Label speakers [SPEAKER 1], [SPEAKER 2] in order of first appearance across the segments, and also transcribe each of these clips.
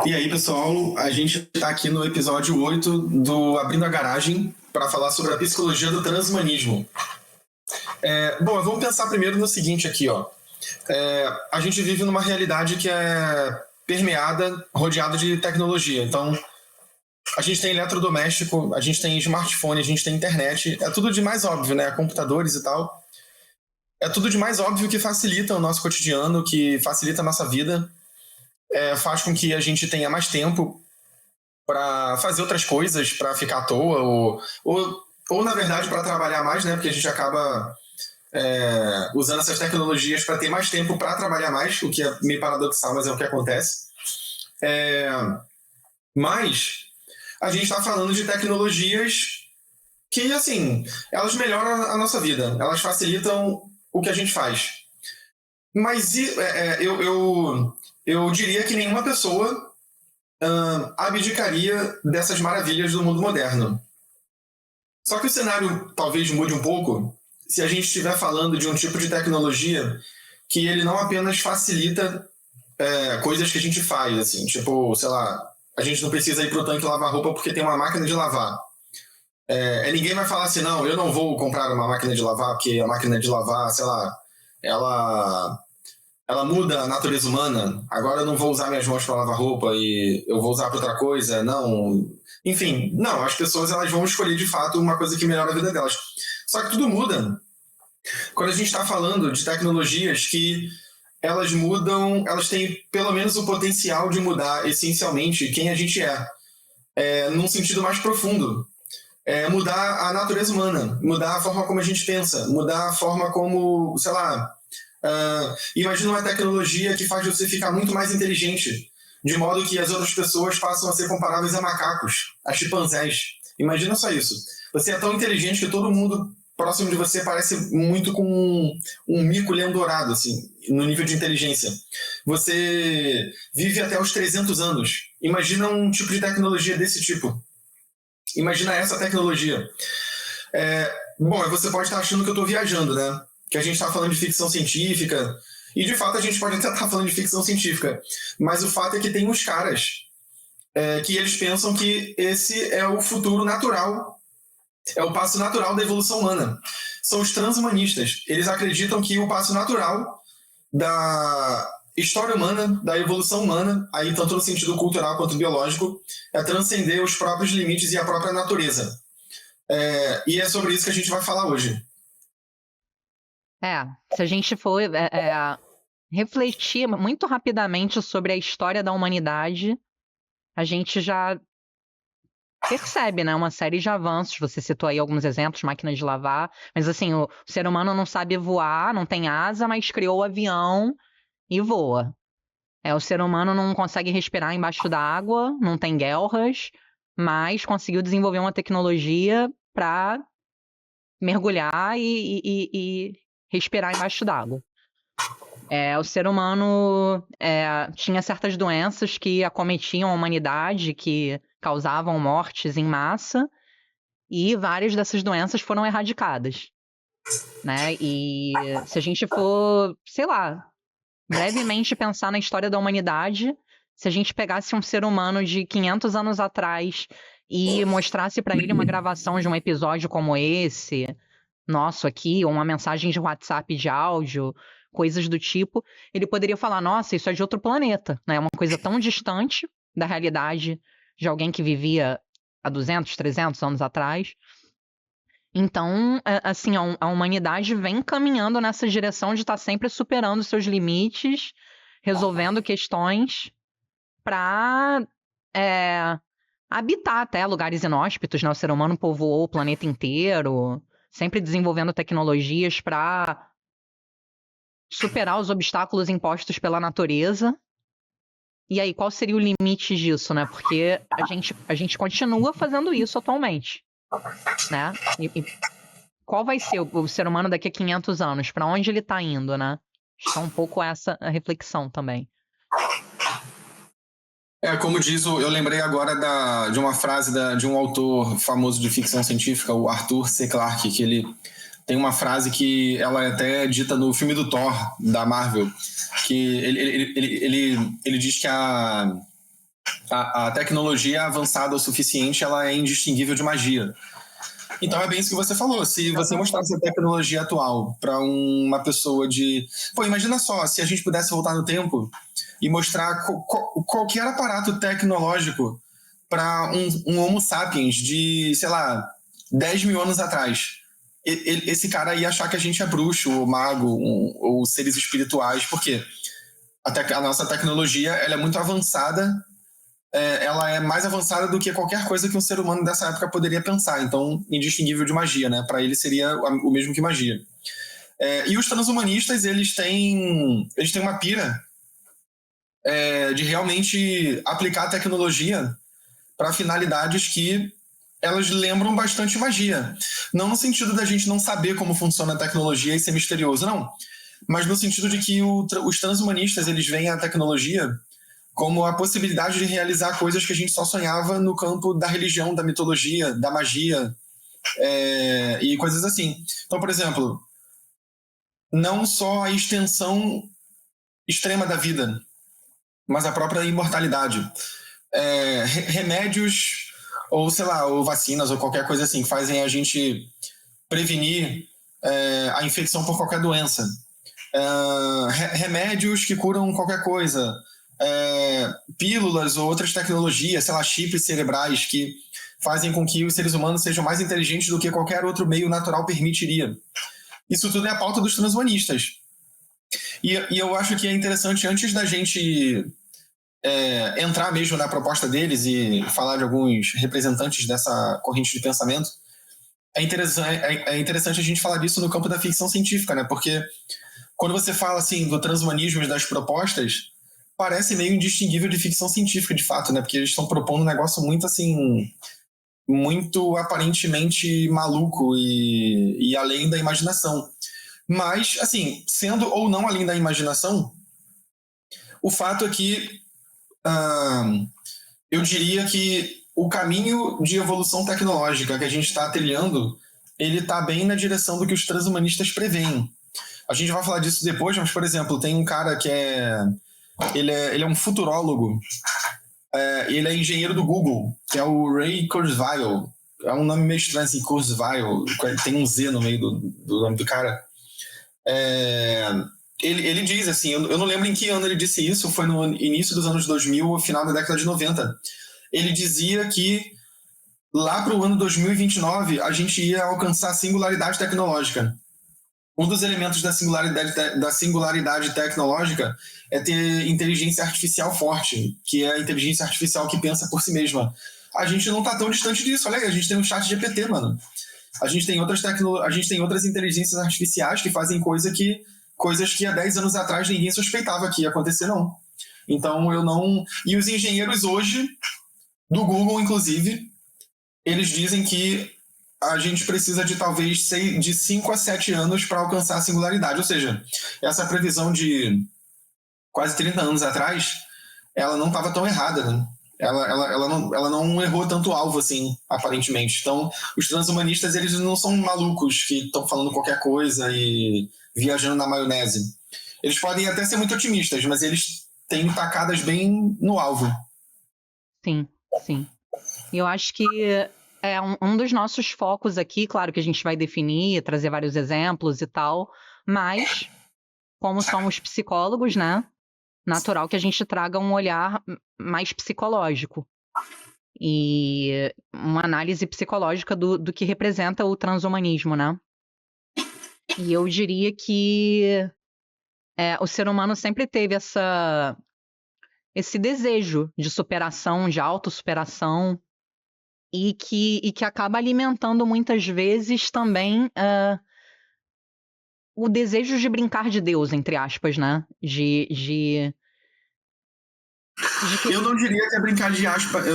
[SPEAKER 1] E aí, pessoal, a gente está aqui no episódio 8 do Abrindo a Garagem para falar sobre a psicologia do transhumanismo. Bom, vamos pensar primeiro no seguinte aqui, ó. A gente vive numa realidade que é permeada, rodeada de tecnologia. Então, a gente tem eletrodoméstico, a gente tem smartphone, a gente tem internet. É tudo de mais óbvio, né? Computadores e tal. É tudo de mais óbvio que facilita o nosso cotidiano, que facilita a nossa vida. Faz com que a gente tenha mais tempo para fazer outras coisas, para ficar à toa, ou na verdade, para trabalhar mais, né? Porque a gente acaba usando essas tecnologias para ter mais tempo para trabalhar mais, o que é meio paradoxal, mas é o que acontece. Mas a gente está falando de tecnologias que, assim, elas melhoram a nossa vida, elas facilitam o que a gente faz. Mas eu diria que nenhuma pessoa abdicaria dessas maravilhas do mundo moderno. Só que o cenário talvez mude um pouco se a gente estiver falando de um tipo de tecnologia que ele não apenas facilita coisas que a gente faz, assim, tipo, sei lá, a gente não precisa ir pro tanque lavar roupa porque tem uma máquina de lavar. Ninguém vai falar assim, não, eu não vou comprar uma máquina de lavar porque a máquina de lavar, sei lá, ela muda a natureza humana. Agora eu não vou usar minhas mãos para lavar roupa e eu vou usar para outra coisa. Não. Enfim, não. As pessoas elas vão escolher de fato uma coisa que melhora a vida delas. Só que tudo muda quando a gente está falando de tecnologias que elas mudam, elas têm pelo menos o potencial de mudar essencialmente quem a gente num sentido mais profundo. Mudar a natureza humana, mudar a forma como a gente pensa, mudar a forma como, sei lá, imagina uma tecnologia que faz você ficar muito mais inteligente, de modo que as outras pessoas passam a ser comparáveis a macacos, a chimpanzés. Imagina só isso. Você é tão inteligente que todo mundo próximo de você parece muito com um mico-leão dourado, assim, no nível de inteligência. Você vive até os 300 anos. Imagina um tipo de tecnologia desse tipo. Imagina essa tecnologia. Bom, você pode estar achando que eu estou viajando, né? Que a gente está falando de ficção científica, e de fato a gente pode até estar falando de ficção científica, mas o fato é que tem uns caras que eles pensam que esse é o futuro natural, é o passo natural da evolução humana. São os transhumanistas. Eles acreditam que o passo natural da história humana, da evolução humana, aí tanto no sentido cultural quanto biológico, é transcender os próprios limites e a própria natureza. E é sobre isso que a gente vai falar hoje.
[SPEAKER 2] Se a gente for refletir muito rapidamente sobre a história da humanidade, a gente já percebe, né, uma série de avanços. Você citou aí alguns exemplos, máquinas de lavar, mas assim, o ser humano não sabe voar, não tem asa, mas criou o avião e voa. O ser humano não consegue respirar embaixo da água, não tem guelras, mas conseguiu desenvolver uma tecnologia para mergulhar e respirar embaixo d'água. O ser humano tinha certas doenças que acometiam a humanidade, que causavam mortes em massa, e várias dessas doenças foram erradicadas, né? E se a gente for, sei lá, brevemente pensar na história da humanidade, se a gente pegasse um ser humano de 500 anos atrás e mostrasse para ele uma gravação de um episódio como esse, nosso aqui, ou uma mensagem de WhatsApp de áudio, coisas do tipo, ele poderia falar, nossa, isso é de outro planeta, né? É uma coisa tão distante da realidade de alguém que vivia há 200, 300 anos atrás. Então, assim, a humanidade vem caminhando nessa direção de estar sempre superando seus limites, resolvendo questões para habitar até lugares inóspitos, né? O ser humano povoou o planeta inteiro, sempre desenvolvendo tecnologias para superar os obstáculos impostos pela natureza. E aí, qual seria o limite disso, né? Porque a gente continua fazendo isso atualmente, né? E qual vai ser o ser humano daqui a 500 anos? Para onde ele está indo, né? Acho que é um pouco essa a reflexão também.
[SPEAKER 1] Como diz, eu lembrei agora de uma frase de um autor famoso de ficção científica, o Arthur C. Clarke, que ele tem uma frase que ela é até dita no filme do Thor, da Marvel, que ele diz que a tecnologia avançada o suficiente, ela é indistinguível de magia. Então é bem isso que você falou. Se você mostrasse a tecnologia atual para uma pessoa de... Pô, imagina só, se a gente pudesse voltar no tempo e mostrar qualquer aparato tecnológico para um Homo sapiens de, sei lá, 10 mil anos atrás. Esse cara ia achar que a gente é bruxo, ou mago, ou seres espirituais. Por quê? A nossa tecnologia ela é muito avançada, ela é mais avançada do que qualquer coisa que um ser humano dessa época poderia pensar. Então, indistinguível de magia, né? Para ele seria o mesmo que magia. E os transhumanistas, eles têm uma pira de realmente aplicar a tecnologia para finalidades que elas lembram bastante magia. Não no sentido da gente não saber como funciona a tecnologia e ser misterioso, não. Mas no sentido de que os transhumanistas, eles veem a tecnologia como a possibilidade de realizar coisas que a gente só sonhava no campo da religião, da mitologia, da magia, e coisas assim. Então, por exemplo, não só a extensão extrema da vida, mas a própria imortalidade. Remédios, ou sei lá, ou vacinas, ou qualquer coisa assim, que fazem a gente prevenir a infecção por qualquer doença. Remédios que curam qualquer coisa. Pílulas ou outras tecnologias, sei lá, chips cerebrais que fazem com que os seres humanos sejam mais inteligentes do que qualquer outro meio natural permitiria. Isso tudo é a pauta dos transhumanistas. E eu acho que é interessante, antes da gente entrar mesmo na proposta deles e falar de alguns representantes dessa corrente de pensamento, é interessante a gente falar disso no campo da ficção científica, né? Porque quando você fala assim do transhumanismo e das propostas, parece meio indistinguível de ficção científica, de fato, né? Porque eles estão propondo um negócio muito assim, muito aparentemente maluco e além da imaginação. Mas, assim, sendo ou não além da imaginação, o fato é que eu diria que o caminho de evolução tecnológica que a gente está trilhando, ele está bem na direção do que os transhumanistas preveem. A gente vai falar disso depois, mas, por exemplo, tem um cara que ele é um futurólogo, ele é engenheiro do Google, que é o Ray Kurzweil. É um nome meio estranho, assim, Kurzweil, tem um Z no meio do nome do cara. Ele diz assim, eu não lembro em que ano ele disse isso, foi no início dos anos 2000 ou final da década de 90. Ele dizia que lá para o ano 2029 a gente ia alcançar a singularidade tecnológica. Um dos elementos da singularidade tecnológica é ter inteligência artificial forte, que é a inteligência artificial que pensa por si mesma. A gente não está tão distante disso. Olha aí, a gente tem um chat GPT, mano. A gente tem outras inteligências artificiais que fazem coisas que há 10 anos atrás ninguém suspeitava que ia acontecer, não. Então, eu não... E os engenheiros hoje, do Google, inclusive, eles dizem que a gente precisa de talvez de 5 a 7 anos para alcançar a singularidade. Ou seja, essa previsão de quase 30 anos atrás, ela não estava tão errada, né? Ela não errou tanto alvo assim, aparentemente. Então, os transhumanistas, eles não são malucos que estão falando qualquer coisa e viajando na maionese. Eles podem até ser muito otimistas, mas eles têm tacadas bem no alvo.
[SPEAKER 2] Sim, sim. E eu acho que é um dos nossos focos aqui, claro que a gente vai definir, trazer vários exemplos e tal, mas como somos psicólogos, né? Natural que a gente traga um olhar mais psicológico e uma análise psicológica do que representa o transhumanismo, né? E eu diria que o ser humano sempre teve esse desejo de superação, de autossuperação, e que acaba alimentando muitas vezes também o desejo de brincar de Deus, entre aspas, né?
[SPEAKER 1] Eu não diria que é brincar de aspas.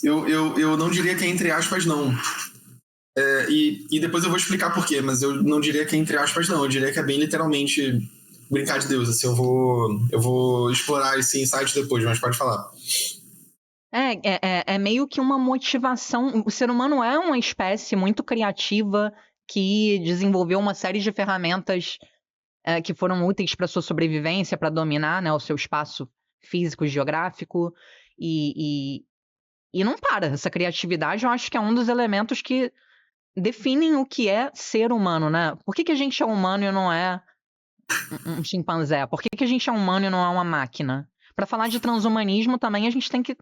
[SPEAKER 1] Eu não diria que é entre aspas, não. E depois eu vou explicar por quê, mas eu não diria que é entre aspas, não. Eu diria que é bem literalmente brincar de Deus. Assim, eu vou explorar esse insight depois, mas pode falar.
[SPEAKER 2] É meio que uma motivação. O ser humano é uma espécie muito criativa que desenvolveu uma série de ferramentas que foram úteis para sua sobrevivência, para dominar, né, o seu espaço físico e geográfico. E não para. Essa criatividade eu acho que é um dos elementos que definem o que é ser humano, né? Por que a gente é humano e não é um chimpanzé? Por que a gente é humano e não é uma máquina? Para falar de transhumanismo também, a gente tem que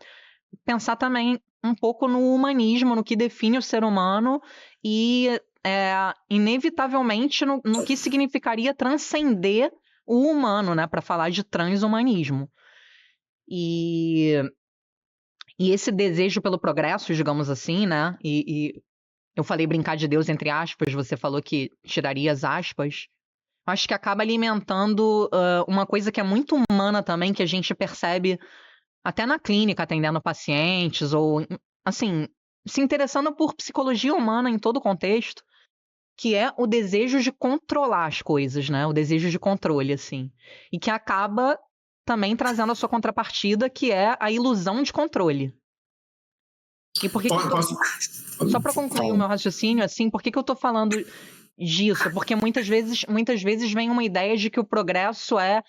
[SPEAKER 2] pensar também um pouco no humanismo, no que define o ser humano e, inevitavelmente, no que significaria transcender o humano, né? Para falar de transhumanismo. E esse desejo pelo progresso, digamos assim, né? E eu falei brincar de Deus entre aspas, você falou que tiraria as aspas. Acho que acaba alimentando uma coisa que é muito humana também, que a gente percebe até na clínica, atendendo pacientes, ou, assim, se interessando por psicologia humana em todo o contexto, que é o desejo de controlar as coisas, né? O desejo de controle, assim. E que acaba também trazendo a sua contrapartida, que é a ilusão de controle. E por que que eu tô... Só para concluir o meu raciocínio, assim, por que eu tô falando disso? Porque muitas vezes vem uma ideia de que o progresso é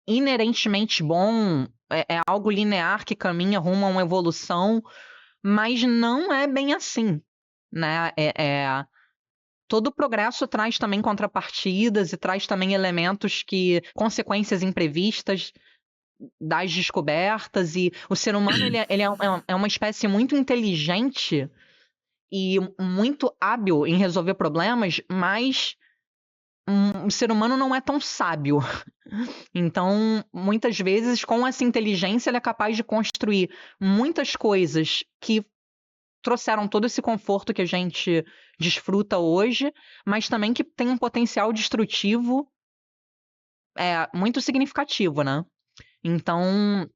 [SPEAKER 2] inerentemente bom, é algo linear que caminha rumo a uma evolução, mas não é bem assim, né? Todo progresso traz também contrapartidas e traz também consequências imprevistas das descobertas, e o ser humano ele é uma espécie muito inteligente e muito hábil em resolver problemas, mas o ser humano não é tão sábio. Então, muitas vezes, com essa inteligência, ele é capaz de construir muitas coisas que trouxeram todo esse conforto que a gente desfruta hoje, mas também que tem um potencial destrutivo muito significativo, né? Então,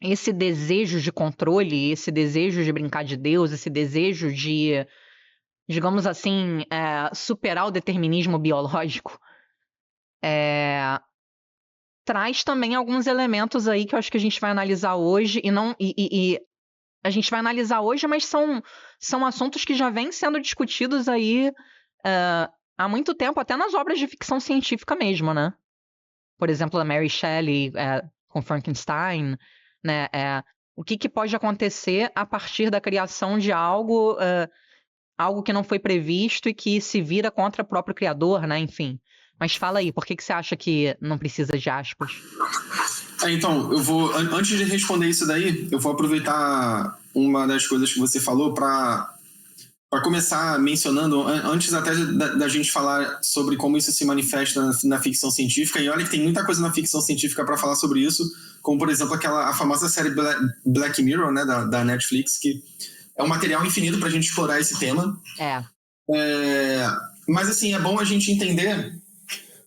[SPEAKER 2] esse desejo de controle, esse desejo de brincar de Deus, esse desejo de, digamos assim, superar o determinismo biológico, traz também alguns elementos aí que eu acho que a gente vai analisar hoje, e a gente vai analisar hoje, mas são assuntos que já vêm sendo discutidos aí há muito tempo, até nas obras de ficção científica mesmo, né? Por exemplo, a Mary Shelley com Frankenstein, né? O que pode acontecer a partir da criação de algo que não foi previsto e que se vira contra o próprio criador, né? Enfim. Mas fala aí, por que você acha que não precisa de aspas?
[SPEAKER 1] Então, eu vou, antes de responder isso daí, eu vou aproveitar uma das coisas que você falou para começar mencionando, antes até da gente falar sobre como isso se manifesta na ficção científica, e olha que tem muita coisa na ficção científica para falar sobre isso, como, por exemplo, a famosa série Black Mirror, né, da Netflix, que é um material infinito para a gente explorar esse tema. Mas, assim, é bom a gente entender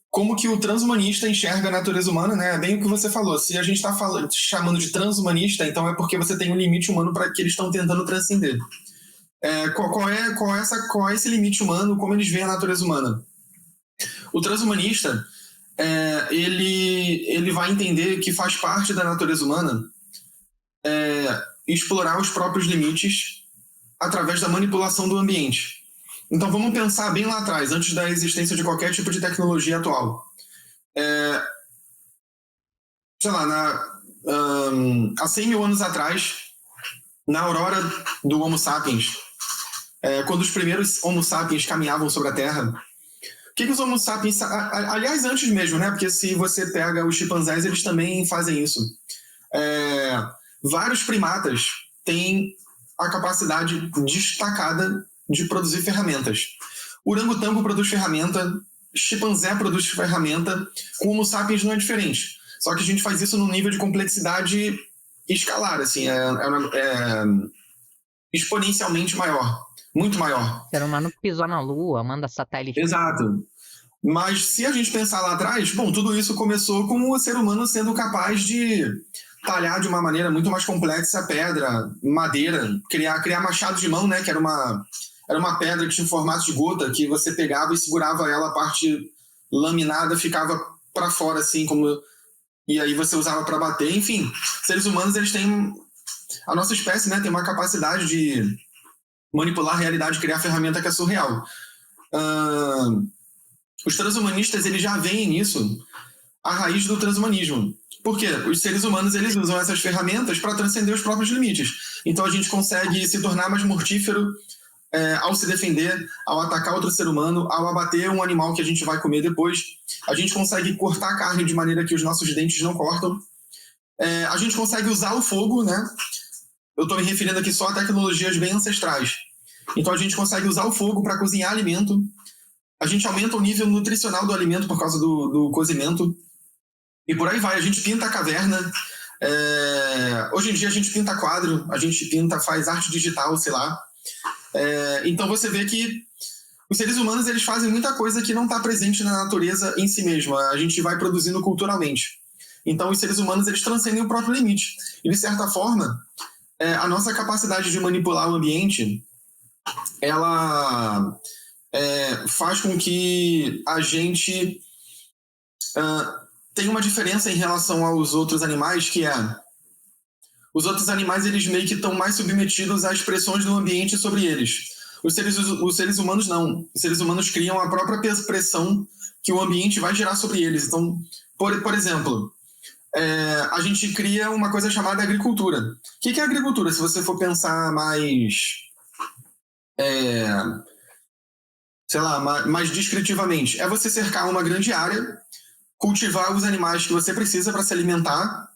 [SPEAKER 1] como que o transhumanista enxerga a natureza humana, né? É bem o que você falou. Se a gente está chamando de transhumanista, então é porque você tem um limite humano para que eles estão tentando transcender. Qual é esse limite humano? Como eles veem a natureza humana? O transhumanista, ele vai entender que faz parte da natureza humana explorar os próprios limites através da manipulação do ambiente. Então vamos pensar bem lá atrás, antes da existência de qualquer tipo de tecnologia atual. Sei lá, há 100 mil anos atrás, na aurora do Homo sapiens, quando os primeiros Homo sapiens caminhavam sobre a Terra, o que os Homo sapiens... Aliás, antes mesmo, né? Porque se você pega os chimpanzés, eles também fazem isso. Vários primatas têm a capacidade destacada de produzir ferramentas. O orangotango produz ferramenta, chimpanzé produz ferramenta, com o Homo sapiens não é diferente. Só que a gente faz isso num nível de complexidade escalar, assim, exponencialmente maior, muito maior.
[SPEAKER 2] O ser humano pisou na Lua, manda satélite.
[SPEAKER 1] Exato. Mas se a gente pensar lá atrás, tudo isso começou com o ser humano sendo capaz de talhar de uma maneira muito mais complexa pedra, madeira, criar machado de mão, né, que era uma pedra que tinha um formato de gota, que você pegava e segurava ela, a parte laminada ficava para fora, assim, e aí você usava para bater. Enfim, seres humanos, eles têm... A nossa espécie, né, tem uma capacidade de manipular a realidade, criar ferramenta que é surreal. Os transhumanistas, eles já veem nisso a raiz do transhumanismo. Por quê? Os seres humanos eles usam essas ferramentas para transcender os próprios limites. Então a gente consegue se tornar mais mortífero ao se defender, ao atacar outro ser humano, ao abater um animal que a gente vai comer depois. A gente consegue cortar a carne de maneira que os nossos dentes não cortam. A gente consegue usar o fogo, né? Eu estou me referindo aqui só a tecnologias bem ancestrais. Então a gente consegue usar o fogo para cozinhar alimento. A gente aumenta o nível nutricional do alimento por causa do cozimento. E por aí vai. A gente pinta a caverna. Hoje em dia a gente pinta quadro, a gente faz arte digital, sei lá. Então você vê que os seres humanos eles fazem muita coisa que não está presente na natureza em si mesma. A gente vai produzindo culturalmente. Então os seres humanos eles transcendem o próprio limite. E de certa forma, a nossa capacidade de manipular o ambiente, ela faz com que a gente tenha uma diferença em relação aos outros animais, que os outros animais eles meio que estão mais submetidos às pressões do ambiente sobre eles. Os seres humanos não. Os seres humanos criam a própria pressão que o ambiente vai gerar sobre eles. Então, por exemplo, a gente cria uma coisa chamada agricultura. O que é agricultura? Se você for pensar mais, sei lá, mais descritivamente, é você cercar uma grande área, cultivar os animais que você precisa para se alimentar,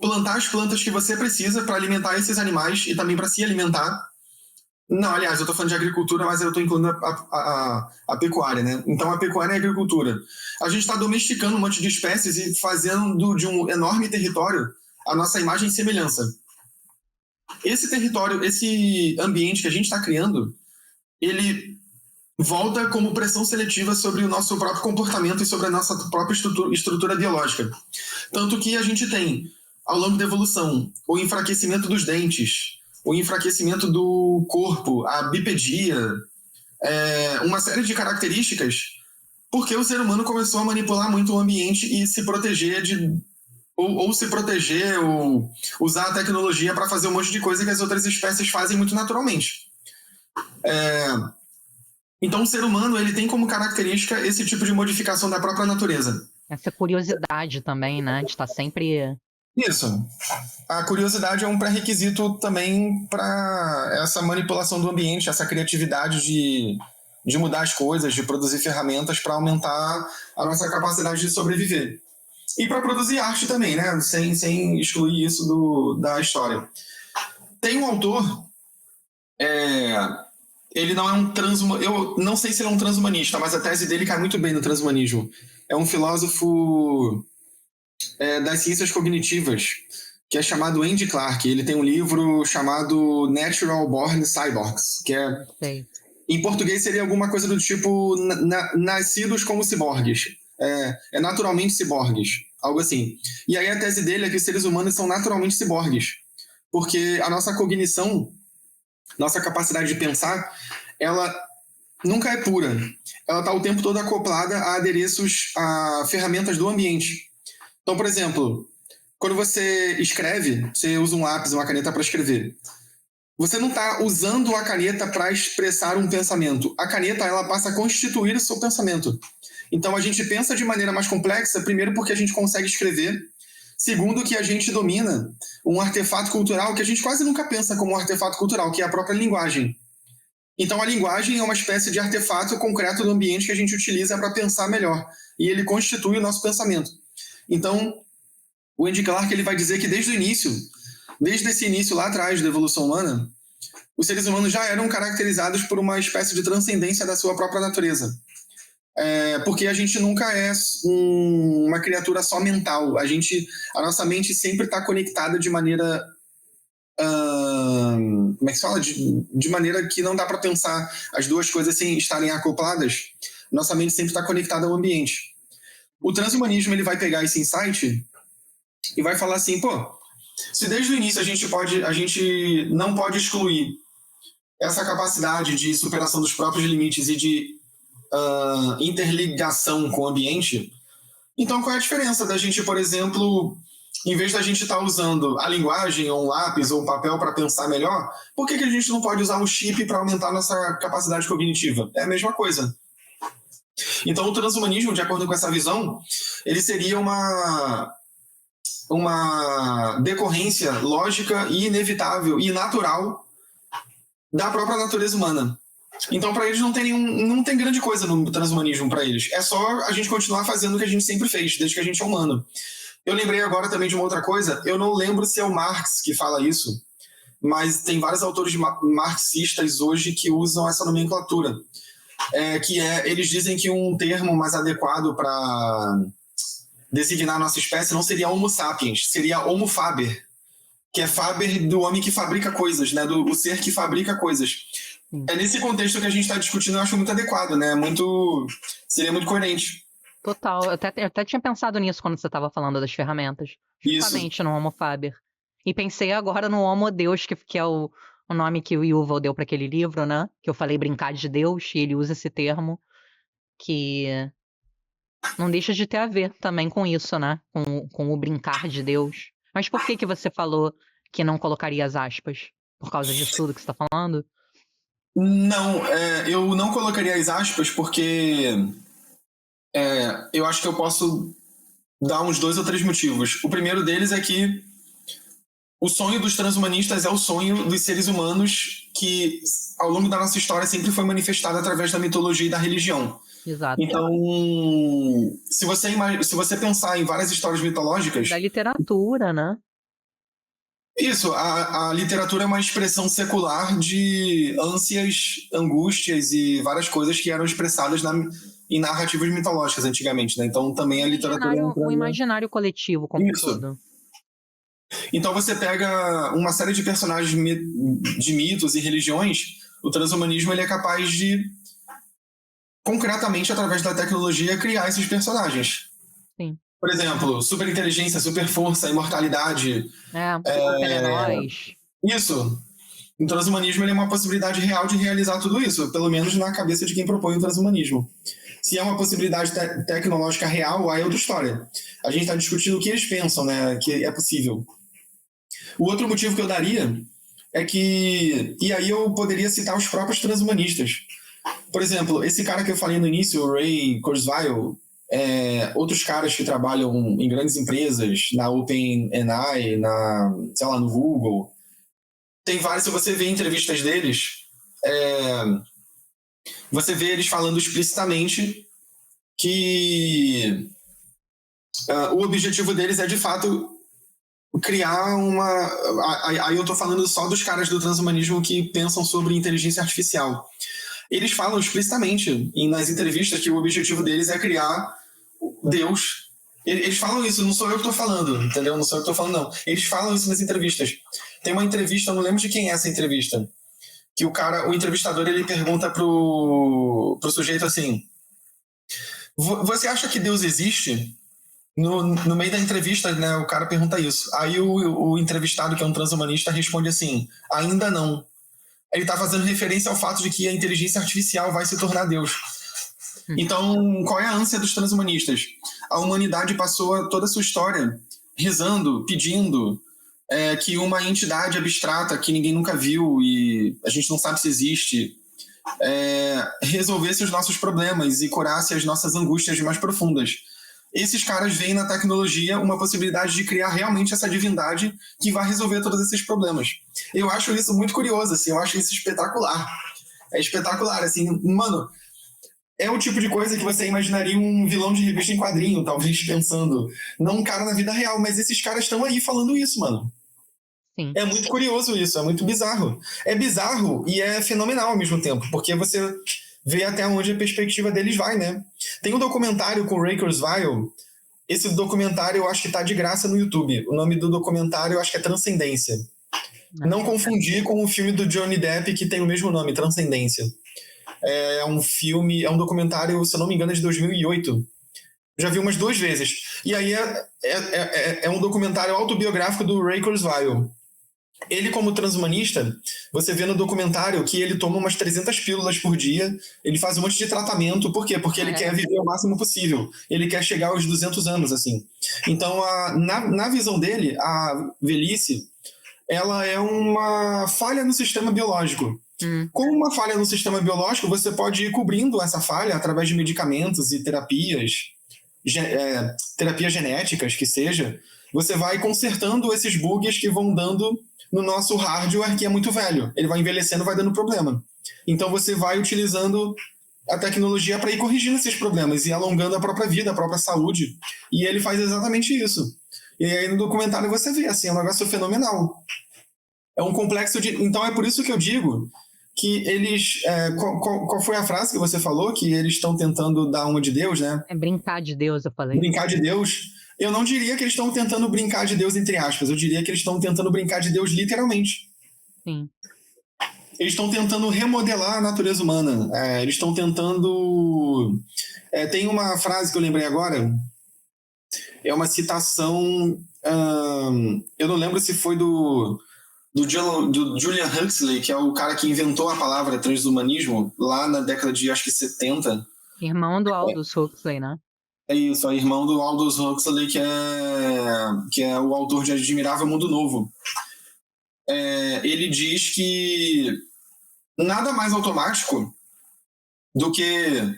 [SPEAKER 1] plantar as plantas que você precisa para alimentar esses animais e também para se alimentar. Não, aliás, eu estou falando de agricultura, mas eu estou incluindo a pecuária, né? Então, a pecuária é a agricultura. A gente está domesticando um monte de espécies e fazendo de um enorme território a nossa imagem e semelhança. Esse território, esse ambiente que a gente está criando, ele volta como pressão seletiva sobre o nosso próprio comportamento e sobre a nossa própria estrutura biológica. Tanto que a gente tem, ao longo da evolução, o enfraquecimento dos dentes, o enfraquecimento do corpo, a bipedia, uma série de características, porque o ser humano começou a manipular muito o ambiente e se proteger ou se proteger, ou usar a tecnologia para fazer um monte de coisa que as outras espécies fazem muito naturalmente. Então o ser humano ele tem como característica esse tipo de modificação da própria natureza.
[SPEAKER 2] Essa curiosidade também, né? De estar sempre...
[SPEAKER 1] Isso. A curiosidade é um pré-requisito também para essa manipulação do ambiente, essa criatividade de mudar as coisas, de produzir ferramentas para aumentar a nossa capacidade de sobreviver. E para produzir arte também, né? Sem excluir isso da história. Tem um autor, ele não é um transhumanista, eu não sei se ele é um transhumanista, mas a tese dele cai muito bem no transhumanismo. É um filósofo das ciências cognitivas, que é chamado Andy Clark. Ele tem um livro chamado Natural Born Cyborgs, que em português seria alguma coisa do tipo nascidos como ciborgues. Naturalmente ciborgues, algo assim. E aí a tese dele é que os seres humanos são naturalmente ciborgues, porque a nossa cognição, nossa capacidade de pensar, ela nunca é pura. Ela está o tempo todo acoplada a adereços, a ferramentas do ambiente. Então, por exemplo, quando você escreve, você usa um lápis, uma caneta para escrever. Você não está usando a caneta para expressar um pensamento. A caneta ela passa a constituir o seu pensamento. Então, a gente pensa de maneira mais complexa, primeiro porque a gente consegue escrever, segundo que a gente domina um artefato cultural que a gente quase nunca pensa como um artefato cultural, que é a própria linguagem. Então, a linguagem é uma espécie de artefato concreto do ambiente que a gente utiliza para pensar melhor. E ele constitui o nosso pensamento. Então, o Andy Clark ele vai dizer que desde esse início lá atrás da evolução humana, os seres humanos já eram caracterizados por uma espécie de transcendência da sua própria natureza. Porque a gente nunca é uma criatura só mental. A nossa mente sempre está conectada de maneira... como é que se fala? De maneira que não dá para pensar as duas coisas sem estarem acopladas. Nossa mente sempre está conectada ao ambiente. O transhumanismo ele vai pegar esse insight e vai falar assim, se desde o início a gente não pode excluir essa capacidade de superação dos próprios limites e de interligação com o ambiente, então qual é a diferença da gente, por exemplo, em vez da gente estar usando a linguagem ou um lápis ou um papel para pensar melhor, por que a gente não pode usar um chip para aumentar a nossa capacidade cognitiva? É a mesma coisa. Então, o transhumanismo, de acordo com essa visão, ele seria uma decorrência lógica e inevitável e natural da própria natureza humana. Então, para eles, não tem grande coisa no transhumanismo para eles. É só a gente continuar fazendo o que a gente sempre fez, desde que a gente é humano. Eu lembrei agora também de uma outra coisa. Eu não lembro se é o Marx que fala isso, mas tem vários autores marxistas hoje que usam essa nomenclatura. Eles dizem que um termo mais adequado para designar a nossa espécie não seria Homo sapiens, seria Homo faber, que é faber do homem que fabrica coisas, né? Do ser que fabrica coisas. É nesse contexto que a gente está discutindo, eu acho muito adequado, né? Seria muito coerente.
[SPEAKER 2] Total, eu até tinha pensado nisso quando você estava falando das ferramentas. Justamente no Homo Faber. E pensei agora no Homo Deus, que é o nome que o Yuval deu para aquele livro, né? Que eu falei brincar de Deus, e ele usa esse termo, que não deixa de ter a ver também com isso, né? Com o brincar de Deus. Mas por que você falou que não colocaria as aspas? Por causa disso tudo que você está falando?
[SPEAKER 1] Não, eu não colocaria as aspas porque eu acho que eu posso dar uns 2 ou 3 motivos. O primeiro deles é que o sonho dos transhumanistas é o sonho dos seres humanos que, ao longo da nossa história, sempre foi manifestado através da mitologia e da religião.
[SPEAKER 2] Exato.
[SPEAKER 1] Então, se você pensar em várias histórias mitológicas...
[SPEAKER 2] Da literatura, né?
[SPEAKER 1] Isso, a literatura é uma expressão secular de ânsias, angústias e várias coisas que eram expressadas em narrativas mitológicas antigamente, né? Então também a literatura...
[SPEAKER 2] O imaginário coletivo como um todo.
[SPEAKER 1] Então você pega uma série de personagens de mitos e religiões, o transhumanismo ele é capaz de, concretamente, através da tecnologia, criar esses personagens.
[SPEAKER 2] Sim.
[SPEAKER 1] Por exemplo, superinteligência, superforça, imortalidade.
[SPEAKER 2] Super-heróis.
[SPEAKER 1] Isso. O transhumanismo ele é uma possibilidade real de realizar tudo isso, pelo menos na cabeça de quem propõe o transhumanismo. Se é uma possibilidade tecnológica real, aí é outra história. A gente está discutindo o que eles pensam, né, que é possível. O outro motivo que eu daria é que... E aí eu poderia citar os próprios transhumanistas. Por exemplo, esse cara que eu falei no início, o Ray Kurzweil, outros caras que trabalham em grandes empresas, na OpenAI, no Google. Tem vários, se você vê entrevistas deles, você vê eles falando explicitamente que o objetivo deles é, de fato, criar Aí eu estou falando só dos caras do transhumanismo que pensam sobre inteligência artificial. Eles falam explicitamente nas entrevistas que o objetivo deles é criar Deus. Eles falam isso, não sou eu que estou falando, entendeu? Não sou eu que estou falando, não. Eles falam isso nas entrevistas. Tem uma entrevista, eu não lembro de quem é essa entrevista, que o entrevistador, ele pergunta pro sujeito assim: você acha que Deus existe? No meio da entrevista, né, o cara pergunta isso. Aí o entrevistado, que é um transhumanista, responde assim: ainda não. Ele está fazendo referência ao fato de que a inteligência artificial vai se tornar Deus. Então, qual é a ânsia dos transhumanistas? A humanidade passou toda a sua história rezando, pedindo que uma entidade abstrata que ninguém nunca viu e a gente não sabe se existe, resolvesse os nossos problemas e curasse as nossas angústias mais profundas. Esses caras veem na tecnologia uma possibilidade de criar realmente essa divindade que vai resolver todos esses problemas. Eu acho isso muito curioso, assim, eu acho isso espetacular. É espetacular, assim, mano, é o tipo de coisa que você imaginaria um vilão de revista em quadrinho, talvez, pensando. Não um cara na vida real, mas esses caras estão aí falando isso, mano.
[SPEAKER 2] Sim.
[SPEAKER 1] É muito curioso isso, é muito bizarro. É bizarro e é fenomenal ao mesmo tempo, porque você vê até onde a perspectiva deles vai, né? Tem um documentário com o Ray Kurzweil. Esse documentário eu acho que tá de graça no YouTube. O nome do documentário eu acho que é Transcendência. Não confundir com o filme do Johnny Depp que tem o mesmo nome, Transcendência. É um documentário, se eu não me engano, é de 2008. Já vi umas 2 vezes. E aí é um documentário autobiográfico do Ray Kurzweil. Ele, como transhumanista, você vê no documentário que ele toma umas 300 pílulas por dia, ele faz um monte de tratamento. Por quê? Porque ele quer viver o máximo possível. Ele quer chegar aos 200 anos, assim. Então, na visão dele, a velhice, ela é uma falha no sistema biológico. Com uma falha no sistema biológico, você pode ir cobrindo essa falha através de medicamentos e terapias genéticas, que seja. Você vai consertando esses bugs que vão dando no nosso hardware, que é muito velho. Ele vai envelhecendo, vai dando problema. Então você vai utilizando a tecnologia para ir corrigindo esses problemas e alongando a própria vida, a própria saúde. E ele faz exatamente isso. E aí no documentário você vê, assim, é um negócio fenomenal. É um complexo de... Então é por isso que eu digo que eles... qual foi a frase que você falou? Que eles estão tentando dar uma de Deus, né?
[SPEAKER 2] É brincar de Deus, eu falei.
[SPEAKER 1] Brincar de Deus. Eu não diria que eles estão tentando brincar de Deus, entre aspas. Eu diria que eles estão tentando brincar de Deus literalmente.
[SPEAKER 2] Sim.
[SPEAKER 1] Eles estão tentando remodelar a natureza humana. Eles estão tentando... tem uma frase que eu lembrei agora. É uma citação... eu não lembro se foi do Julian Huxley, que é o cara que inventou a palavra transhumanismo lá na década de, acho que 70.
[SPEAKER 2] Irmão do Aldous Huxley, né?
[SPEAKER 1] É isso, é irmão do Aldous Huxley, que é o autor de Admirável Mundo Novo. Ele diz que nada mais automático do que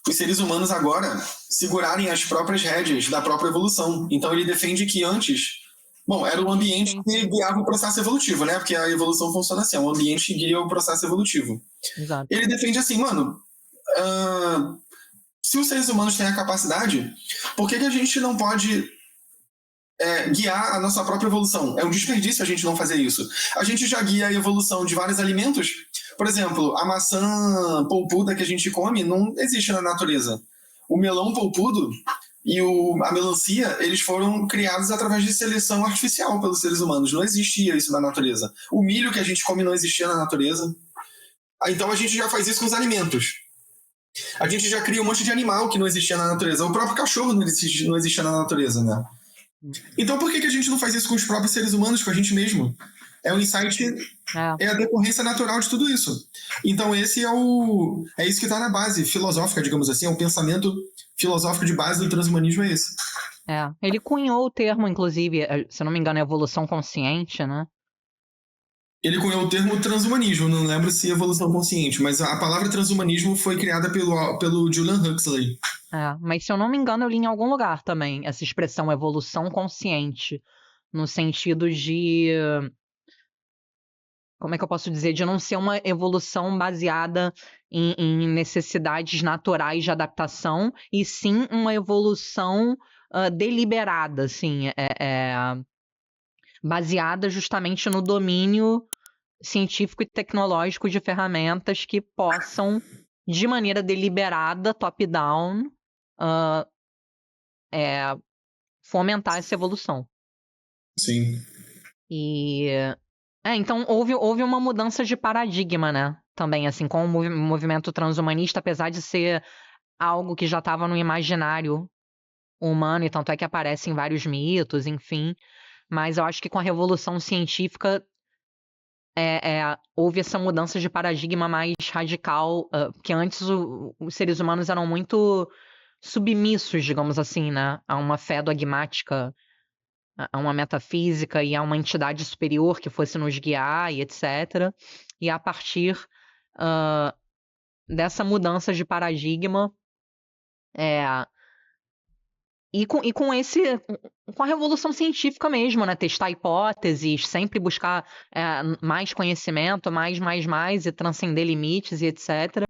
[SPEAKER 1] os seres humanos agora segurarem as próprias rédeas da própria evolução. Então ele defende que antes... Bom, era o ambiente que guiava o processo evolutivo, né? Porque a evolução funciona assim, é um ambiente que guia o processo evolutivo.
[SPEAKER 2] Exato.
[SPEAKER 1] Ele defende assim, mano, se os seres humanos têm a capacidade, por que a gente não pode guiar a nossa própria evolução? É um desperdício a gente não fazer isso. A gente já guia a evolução de vários alimentos. Por exemplo, a maçã polpuda que a gente come não existe na natureza. O melão polpudo e a melancia, eles foram criados através de seleção artificial pelos seres humanos. Não existia isso na natureza. O milho que a gente come não existia na natureza. Então a gente já faz isso com os alimentos. A gente já cria um monte de animal que não existia na natureza. O próprio cachorro não existia na natureza, né? Então por que a gente não faz isso com os próprios seres humanos, com a gente mesmo? É um insight, é a decorrência natural de tudo isso. Então esse é isso que está na base filosófica, digamos assim, é um pensamento filosófico de base do transhumanismo, é esse.
[SPEAKER 2] Ele cunhou o termo, inclusive, se não me engano, é evolução consciente, né?
[SPEAKER 1] Ele cunhou o termo transhumanismo, não lembro se evolução consciente, mas a palavra transhumanismo foi criada pelo Julian Huxley.
[SPEAKER 2] Mas se eu não me engano, eu li em algum lugar também essa expressão evolução consciente, no sentido de... Como é que eu posso dizer? De não ser uma evolução baseada em necessidades naturais de adaptação, e sim uma evolução deliberada, assim, baseada justamente no domínio científico e tecnológico de ferramentas que possam, de maneira deliberada, top-down, fomentar essa evolução.
[SPEAKER 1] Sim.
[SPEAKER 2] Então houve uma mudança de paradigma, né? Também, assim, com o movimento transhumanista, apesar de ser algo que já estava no imaginário humano, e tanto é que aparece em vários mitos, enfim. Mas eu acho que com a revolução científica houve essa mudança de paradigma mais radical, porque antes os seres humanos eram muito submissos, digamos assim, né? A uma fé dogmática, a uma metafísica e a uma entidade superior que fosse nos guiar e etc. E a partir dessa mudança de paradigma e com a revolução científica mesmo, né? Testar hipóteses, sempre buscar mais conhecimento, mais e transcender limites e etc.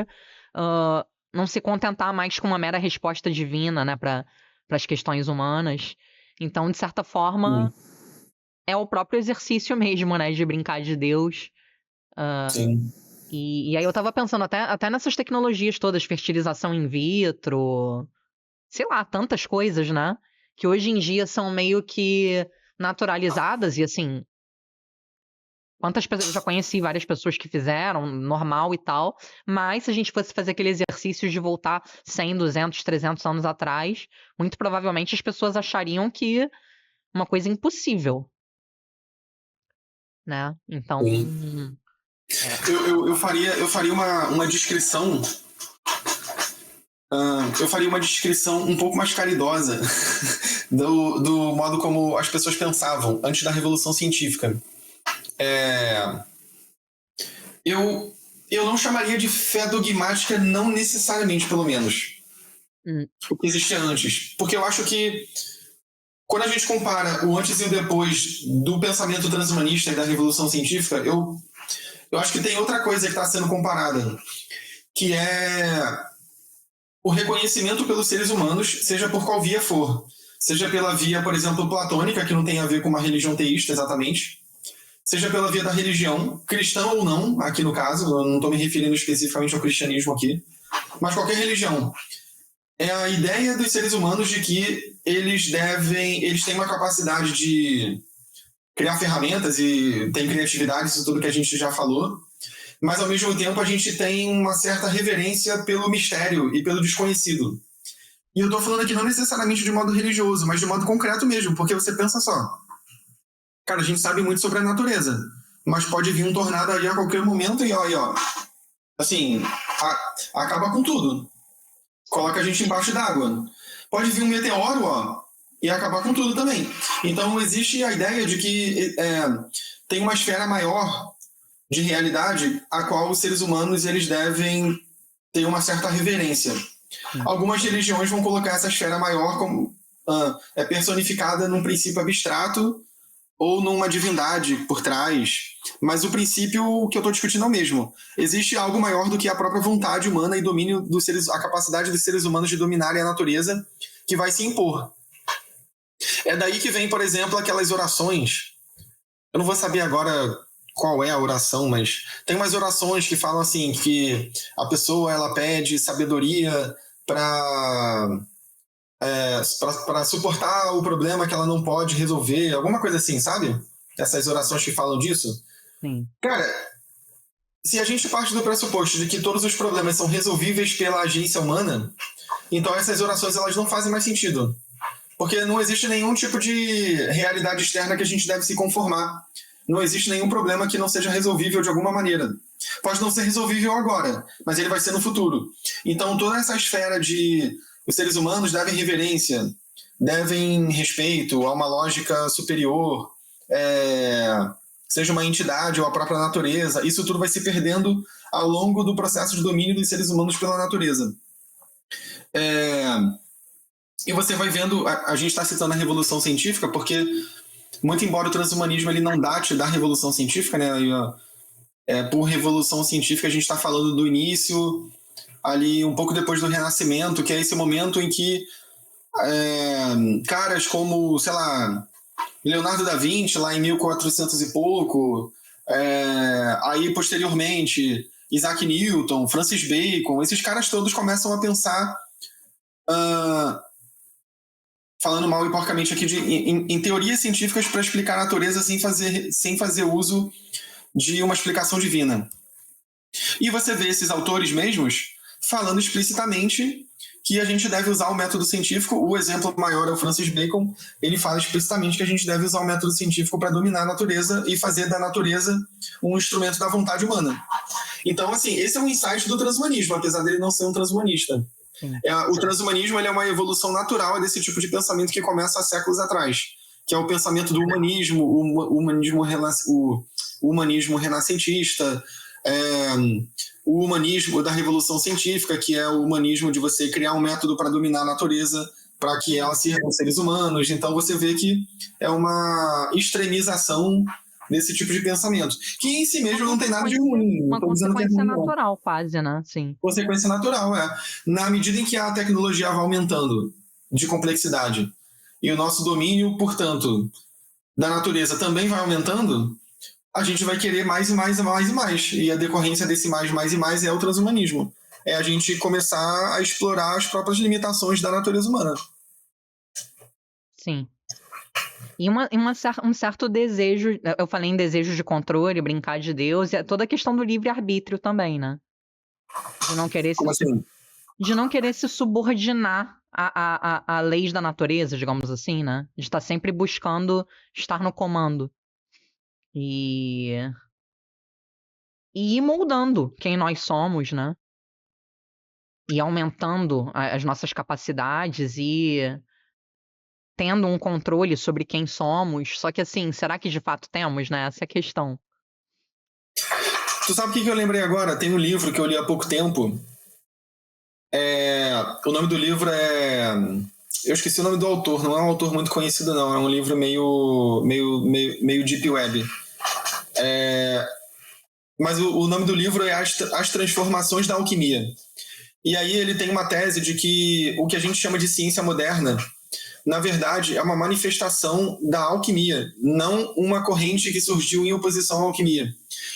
[SPEAKER 2] Não se contentar mais com uma mera resposta divina, né? Para as questões humanas. Então, de certa forma, é o próprio exercício mesmo, né? De brincar de Deus.
[SPEAKER 1] Sim.
[SPEAKER 2] E aí eu tava pensando até nessas tecnologias todas, fertilização in vitro, sei lá, tantas coisas, né? Que hoje em dia são meio que naturalizadas e assim... Quantas pessoas, eu já conheci várias pessoas que fizeram, normal e tal, mas se a gente fosse fazer aquele exercício de voltar 100, 200, 300 anos atrás, muito provavelmente as pessoas achariam que uma coisa impossível, né? Então...
[SPEAKER 1] Eu faria uma descrição... eu faria uma descrição um pouco mais caridosa do modo como as pessoas pensavam antes da Revolução Científica. Eu não chamaria de fé dogmática, não necessariamente, pelo menos. O que existia antes. Porque eu acho que quando a gente compara o antes e o depois do pensamento transhumanista e da revolução científica, eu acho que tem outra coisa que está sendo comparada, que é o reconhecimento pelos seres humanos, seja por qual via for. Seja pela via, por exemplo, platônica, que não tem a ver com uma religião teísta exatamente, seja pela via da religião, cristã ou não, aqui no caso, eu não estou me referindo especificamente ao cristianismo aqui, mas qualquer religião. É a ideia dos seres humanos de que eles têm uma capacidade de criar ferramentas e tem criatividade, isso tudo que a gente já falou, mas ao mesmo tempo a gente tem uma certa reverência pelo mistério e pelo desconhecido. E eu estou falando aqui não necessariamente de modo religioso, mas de modo concreto mesmo, porque você pensa só, cara, a gente sabe muito sobre a natureza, mas pode vir um tornado aí a qualquer momento e ó, assim, acaba com tudo. Coloca a gente embaixo d'água. Pode vir um meteoro, ó, e acabar com tudo também. Então existe a ideia de que tem uma esfera maior de realidade a qual os seres humanos eles devem ter uma certa reverência. Algumas religiões vão colocar essa esfera maior como personificada num princípio abstrato ou numa divindade por trás, mas o princípio que eu estou discutindo é o mesmo. Existe algo maior do que a própria vontade humana e domínio dos seres, a capacidade dos seres humanos de dominarem a natureza que vai se impor. É daí que vem, por exemplo, aquelas orações. Eu não vou saber agora qual é a oração, mas tem umas orações que falam assim, que a pessoa ela pede sabedoria para suportar o problema que ela não pode resolver, alguma coisa assim, sabe? Essas orações que falam disso.
[SPEAKER 2] Sim.
[SPEAKER 1] Cara, se a gente parte do pressuposto de que todos os problemas são resolvíveis pela agência humana, então essas orações elas não fazem mais sentido. Porque não existe nenhum tipo de realidade externa que a gente deve se conformar. Não existe nenhum problema que não seja resolvível de alguma maneira. Pode não ser resolvível agora, mas ele vai ser no futuro. Então toda essa esfera de os seres humanos devem reverência, devem respeito a uma lógica superior, seja uma entidade ou a própria natureza, isso tudo vai se perdendo ao longo do processo de domínio dos seres humanos pela natureza. E você vai vendo, a gente está citando a Revolução Científica, porque, muito embora o transhumanismo ele não date da Revolução Científica, né, por Revolução Científica a gente está falando do início, ali um pouco depois do Renascimento, que é esse momento em que caras como, sei lá, Leonardo da Vinci, lá em 1400 e pouco, aí posteriormente Isaac Newton, Francis Bacon, esses caras todos começam a pensar, falando mal e porcamente aqui, em teorias científicas para explicar a natureza sem fazer uso de uma explicação divina. E você vê esses autores mesmos falando explicitamente que a gente deve usar o método científico. O exemplo maior é o Francis Bacon. Ele fala explicitamente que a gente deve usar o método científico para dominar a natureza e fazer da natureza um instrumento da vontade humana. Então, assim, esse é um insight do transhumanismo, apesar dele não ser um transhumanista. O transhumanismo ele é uma evolução natural desse tipo de pensamento que começa há séculos atrás, que é o pensamento do humanismo, o humanismo renascentista, o humanismo da Revolução Científica, que é o humanismo de você criar um método para dominar a natureza, para que ela sirva aos seres humanos. Então você vê que é uma extremização desse tipo de pensamento, que em si mesmo não tem nada de ruim.
[SPEAKER 2] Uma consequência natural, quase, né? Sim.
[SPEAKER 1] Consequência natural, Na medida em que a tecnologia vai aumentando de complexidade e o nosso domínio, portanto, da natureza também vai aumentando, a gente vai querer mais e mais e mais e mais. E a decorrência desse mais e mais é o transhumanismo. É a gente começar a explorar as próprias limitações da natureza humana.
[SPEAKER 2] Sim. E um certo desejo, eu falei em desejo de controle, brincar de Deus, e toda a questão do livre-arbítrio também, né? De não querer
[SPEAKER 1] Como assim?
[SPEAKER 2] De não querer se subordinar a leis da natureza, digamos assim, né? De estar sempre buscando estar no comando. E ir moldando quem nós somos, né? E aumentando as nossas capacidades e tendo um controle sobre quem somos. Só que assim, será que de fato temos, né? Essa é a questão.
[SPEAKER 1] Tu sabe o que eu lembrei agora? Tem um livro que eu li há pouco tempo. O nome do livro é... Eu esqueci o nome do autor, não é um autor muito conhecido, não. É um livro meio deep web. Mas o nome do livro é As Transformações da Alquimia. E aí ele tem uma tese de que o que a gente chama de ciência moderna, na verdade, é uma manifestação da alquimia, não uma corrente que surgiu em oposição à alquimia.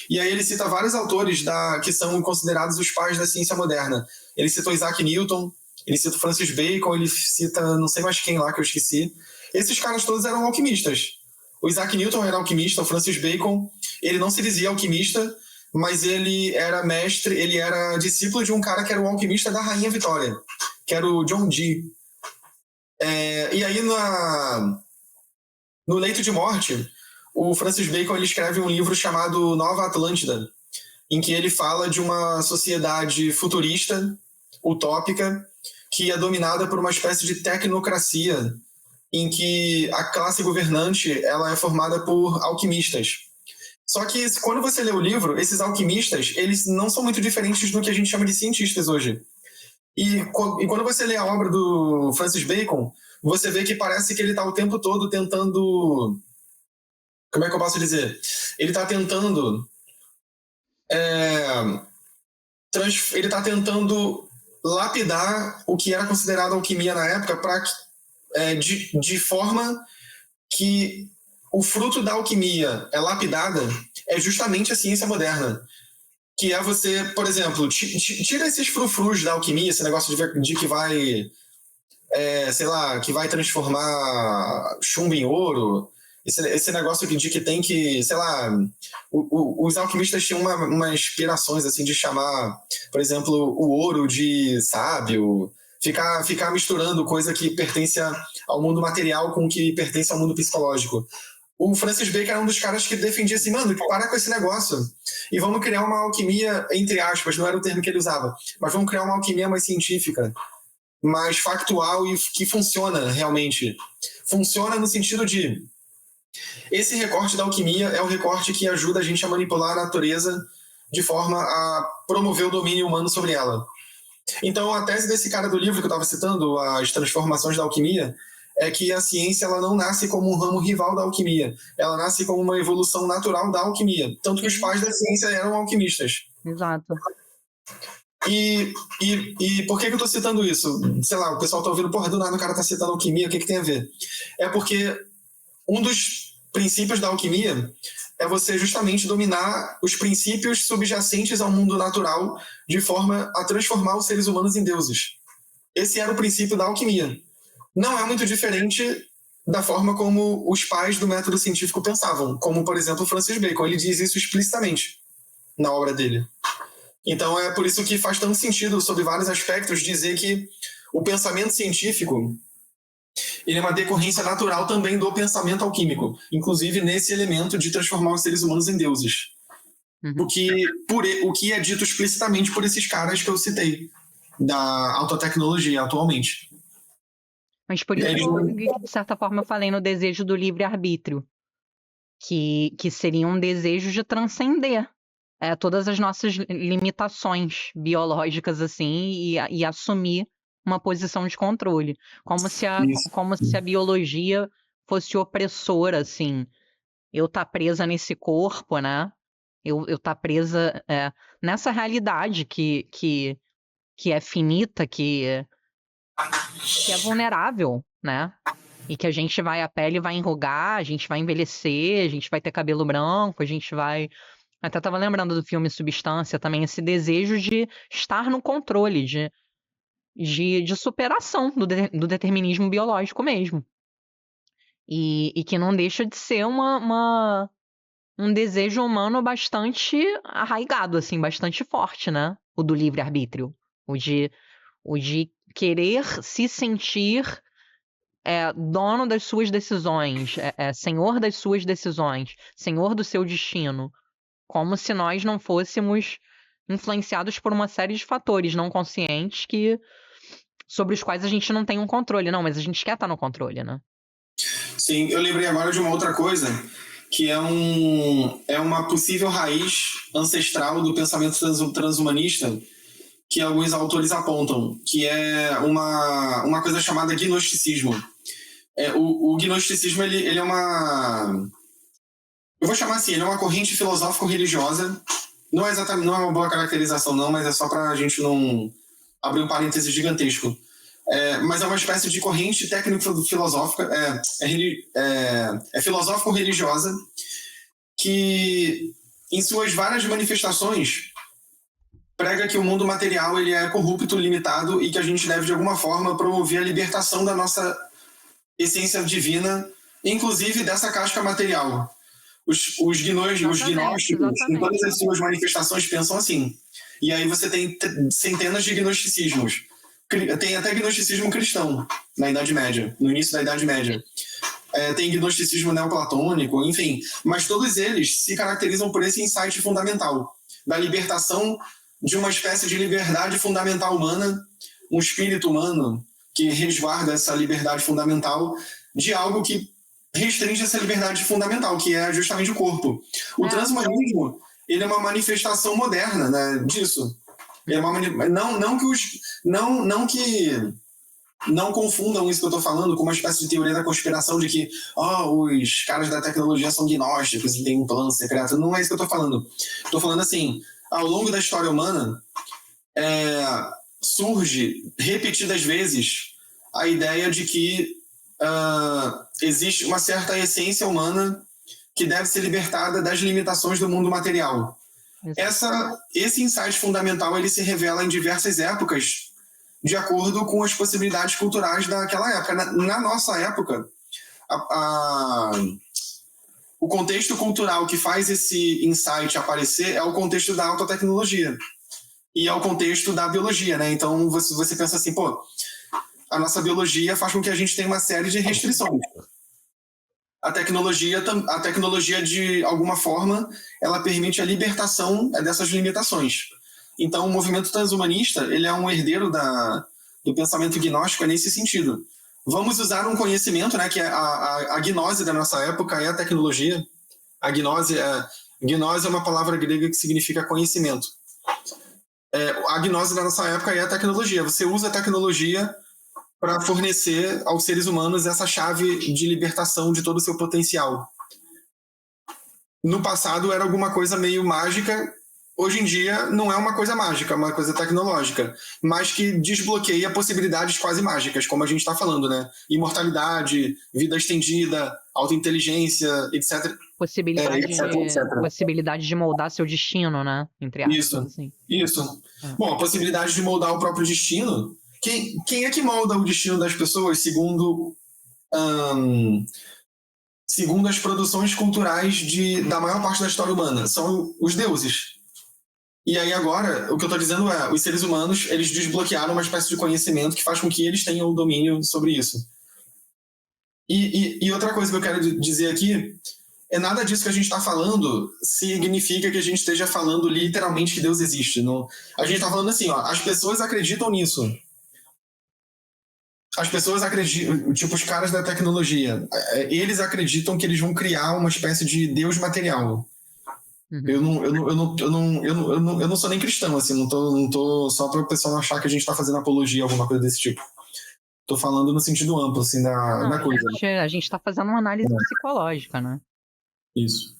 [SPEAKER 1] E aí ele cita vários autores que são considerados os pais da ciência moderna. Ele citou Isaac Newton, ele cita Francis Bacon, ele cita não sei mais quem lá que eu esqueci. Esses caras todos eram alquimistas. O Isaac Newton era alquimista, o Francis Bacon, ele não se dizia alquimista, mas ele era mestre, ele era discípulo de um cara que era o alquimista da Rainha Vitória, que era o John Dee. E aí, no leito de morte, o Francis Bacon ele escreve um livro chamado Nova Atlântida, em que ele fala de uma sociedade futurista, utópica, que é dominada por uma espécie de tecnocracia, em que a classe governante ela é formada por alquimistas. Só que quando você lê o livro, esses alquimistas eles não são muito diferentes do que a gente chama de cientistas hoje. E quando você lê a obra do Francis Bacon, você vê que parece que ele está o tempo todo tentando... Como é que eu posso dizer? Ele está tentando... Ele está tentando lapidar o que era considerado alquimia na época de forma que o fruto da alquimia é lapidada é justamente a ciência moderna. Que é você, por exemplo, tira esses frufrus da alquimia, esse negócio de que vai, sei lá, que vai transformar chumbo em ouro, esse negócio de que tem que, sei lá, os alquimistas tinham uma inspirações assim de chamar, por exemplo, o ouro de sábio, ficar misturando coisa que pertence ao mundo material com o que pertence ao mundo psicológico. O Francis Bacon era um dos caras que defendia assim, mano, para com esse negócio e vamos criar uma alquimia, entre aspas, não era o termo que ele usava, mas vamos criar uma alquimia mais científica, mais factual e que funciona realmente. Funciona no sentido de esse recorte da alquimia é o recorte que ajuda a gente a manipular a natureza de forma a promover o domínio humano sobre ela. Então a tese desse cara do livro que eu estava citando, As Transformações da Alquimia, é que a ciência ela não nasce como um ramo rival da alquimia, ela nasce como uma evolução natural da alquimia, tanto que os pais da ciência eram alquimistas.
[SPEAKER 2] Exato.
[SPEAKER 1] E por que eu estou citando isso? Sei lá, o pessoal está ouvindo, porra, do nada o cara está citando alquimia, o que tem a ver? É porque um dos princípios da alquimia é você justamente dominar os princípios subjacentes ao mundo natural de forma a transformar os seres humanos em deuses. Esse era o princípio da alquimia. Não é muito diferente da forma como os pais do método científico pensavam, como, por exemplo, Francis Bacon. Ele diz isso explicitamente na obra dele. Então é por isso que faz tanto sentido, sob vários aspectos, dizer que o pensamento científico ele é uma decorrência natural também do pensamento alquímico, inclusive nesse elemento de transformar os seres humanos em deuses. O que é dito explicitamente por esses caras que eu citei, da autotecnologia atualmente.
[SPEAKER 2] Mas por isso, de certa forma, eu falei no desejo do livre-arbítrio, que seria um desejo de transcender todas as nossas limitações biológicas, assim, e assumir uma posição de controle. Como se a biologia fosse opressora, assim. Eu tá presa nesse corpo, né? Eu tá presa nessa realidade que é finita, que é vulnerável, né? E que a pele vai enrugar, a gente vai envelhecer, a gente vai ter cabelo branco, a gente vai... Até tava lembrando do filme Substância também, esse desejo de estar no controle, de superação do determinismo biológico mesmo. E que não deixa de ser um desejo humano bastante arraigado, assim, bastante forte, né? O do livre-arbítrio. O de querer se sentir dono das suas decisões, senhor das suas decisões, senhor do seu destino. Como se nós não fôssemos influenciados por uma série de fatores não conscientes sobre os quais a gente não tem um controle. Não, mas a gente quer estar no controle, né?
[SPEAKER 1] Sim, eu lembrei agora de uma outra coisa, que é uma possível raiz ancestral do pensamento transhumanista, que alguns autores apontam, que é uma coisa chamada gnosticismo. O gnosticismo ele é uma... Eu vou chamar assim, ele é uma corrente filosófico-religiosa. Não é uma boa caracterização, não, mas é só para a gente não abrir um parêntese gigantesco. Mas é uma espécie de corrente técnico-filosófica, filosófico-religiosa, que, em suas várias manifestações, prega que o mundo material ele é corrupto, limitado, e que a gente deve, de alguma forma, promover a libertação da nossa essência divina, inclusive dessa casca material. Os gnósticos, em todas as suas manifestações, pensam assim. E aí você tem centenas de gnosticismos. Tem até gnosticismo cristão na Idade Média, no início da Idade Média. Tem gnosticismo neoplatônico, enfim. Mas todos eles se caracterizam por esse insight fundamental da libertação de uma espécie de liberdade fundamental humana, um espírito humano que resguarda essa liberdade fundamental de algo que restringe essa liberdade fundamental, que é justamente o corpo. O transhumanismo, ele é uma manifestação moderna, né, disso. Não confundam isso que eu estou falando com uma espécie de teoria da conspiração de que os caras da tecnologia são gnósticos e têm um plano secreto. Não é isso que eu estou falando. Estou falando assim, ao longo da história humana, surge repetidas vezes a ideia de que existe uma certa essência humana que deve ser libertada das limitações do mundo material. Esse insight fundamental ele se revela em diversas épocas, de acordo com as possibilidades culturais daquela época. Na nossa época, o contexto cultural que faz esse insight aparecer é o contexto da alta tecnologia e é o contexto da biologia, né? Então você pensa assim, a nossa biologia faz com que a gente tenha uma série de restrições. A tecnologia, de alguma forma, ela permite a libertação dessas limitações. Então, o movimento transhumanista ele é um herdeiro do pensamento gnóstico nesse sentido. Vamos usar um conhecimento, né, que é a gnose da nossa época é a tecnologia. A gnose é uma palavra grega que significa conhecimento. A gnose da nossa época é a tecnologia. Você usa a tecnologia para fornecer aos seres humanos essa chave de libertação de todo o seu potencial. No passado era alguma coisa meio mágica, hoje em dia não é uma coisa mágica, é uma coisa tecnológica, mas que desbloqueia possibilidades quase mágicas, como a gente está falando, né? Imortalidade, vida estendida, autointeligência, etc.
[SPEAKER 2] Possibilidade de moldar seu destino, né? Entre aspas,
[SPEAKER 1] Isso. Bom, a possibilidade de moldar o próprio destino. Quem é que molda o destino das pessoas segundo as produções culturais da maior parte da história humana? São os deuses. E aí agora, o que eu estou dizendo os seres humanos, eles desbloquearam uma espécie de conhecimento que faz com que eles tenham o domínio sobre isso. E outra coisa que eu quero dizer aqui, nada disso que a gente está falando significa que a gente esteja falando literalmente que Deus existe. Não, a gente está falando assim, as pessoas acreditam nisso. As pessoas acreditam, tipo os caras da tecnologia, eles acreditam que eles vão criar uma espécie de Deus material. Uhum. Eu não sou nem cristão, assim, não tô só para o pessoal não achar que a gente está fazendo apologia, alguma coisa desse tipo. Tô falando no sentido amplo, assim, da coisa.
[SPEAKER 2] A gente está fazendo uma análise psicológica, né?
[SPEAKER 1] Isso.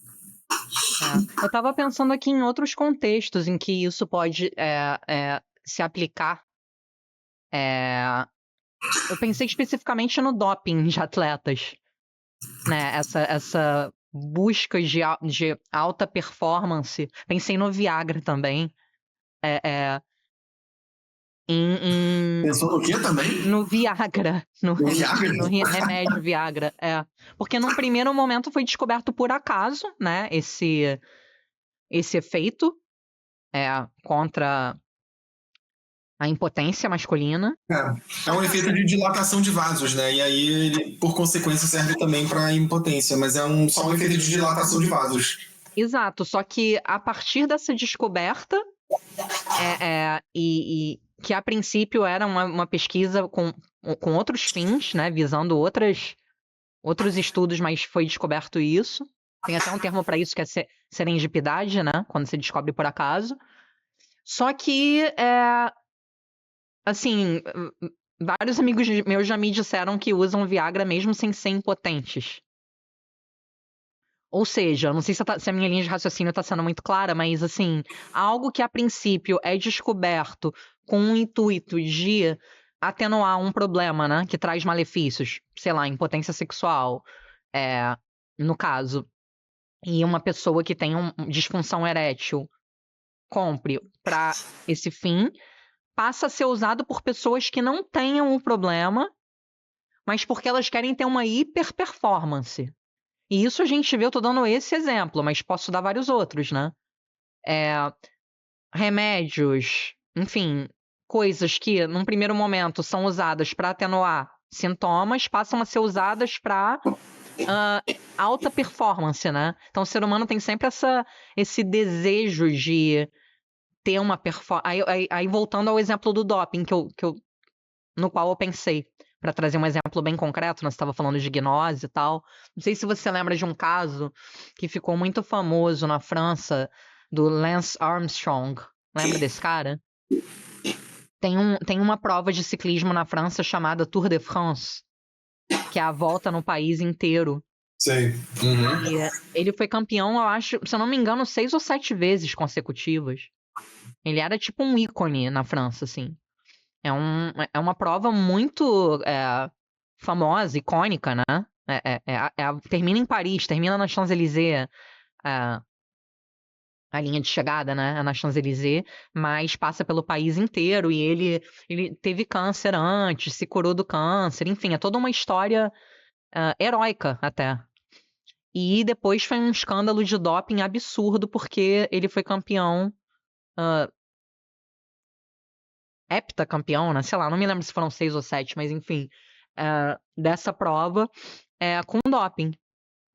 [SPEAKER 2] Eu estava pensando aqui em outros contextos em que isso pode se aplicar. Eu pensei especificamente no doping de atletas, né? Essa busca de alta performance. Pensei no Viagra também.
[SPEAKER 1] Pensou no quê também?
[SPEAKER 2] No Viagra. No remédio Viagra. Porque num primeiro momento foi descoberto por acaso, né? Esse efeito contra a impotência masculina.
[SPEAKER 1] É um efeito de dilatação de vasos, né? E aí ele, por consequência, serve também para impotência, mas é só um efeito de dilatação de vasos.
[SPEAKER 2] Exato, só que a partir dessa descoberta, e que a princípio era uma pesquisa com outros fins, né? Visando outros estudos, mas foi descoberto isso. Tem até um termo para isso que é serendipidade, né? Quando você descobre por acaso. Só que, assim, vários amigos meus já me disseram que usam Viagra mesmo sem ser impotentes. Ou seja, não sei se a minha linha de raciocínio está sendo muito clara, mas, assim, algo que a princípio é descoberto com o intuito de atenuar um problema, né? Que traz malefícios, sei lá, impotência sexual, no caso, e uma pessoa que tem disfunção erétil compre para esse fim, passa a ser usado por pessoas que não tenham o problema, mas porque elas querem ter uma hiper performance. E isso a gente vê, eu tô dando esse exemplo, mas posso dar vários outros, né? Remédios, enfim, coisas que num primeiro momento são usadas para atenuar sintomas, passam a ser usadas para alta performance, né? Então o ser humano tem sempre esse desejo de ter uma performance. Aí voltando ao exemplo do doping, no qual eu pensei, para trazer um exemplo bem concreto, nós estava falando de gnose e tal. Não sei se você lembra de um caso que ficou muito famoso na França, do Lance Armstrong. Lembra desse cara? Tem uma prova de ciclismo na França chamada Tour de France, que é a volta no país inteiro.
[SPEAKER 3] Sei.
[SPEAKER 1] Uhum.
[SPEAKER 2] E ele foi campeão, eu acho, se eu não me engano, 6 ou 7 vezes consecutivas. Ele era tipo um ícone na França, assim. É uma prova muito famosa, icônica, né? Termina em Paris, termina na Champs-Élysées, a linha de chegada, né? É na Champs-Élysées, mas passa pelo país inteiro e ele teve câncer antes, se curou do câncer, enfim, é toda uma história heróica até. E depois foi um escândalo de doping absurdo, porque ele foi campeão, heptacampeão, né? Sei lá, não me lembro se foram 6 ou 7, mas enfim, dessa prova com doping.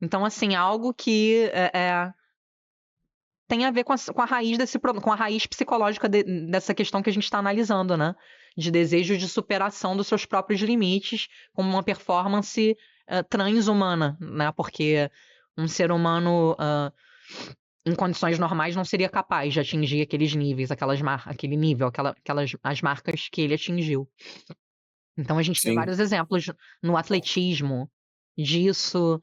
[SPEAKER 2] Então, assim, algo que tem a ver com a raiz com a raiz psicológica dessa questão que a gente está analisando, né? De desejo de superação dos seus próprios limites, como uma performance transhumana, né? Porque um ser humano em condições normais não seria capaz de atingir aqueles níveis, aquele nível, as marcas que ele atingiu. Então a gente tem vários exemplos no atletismo disso,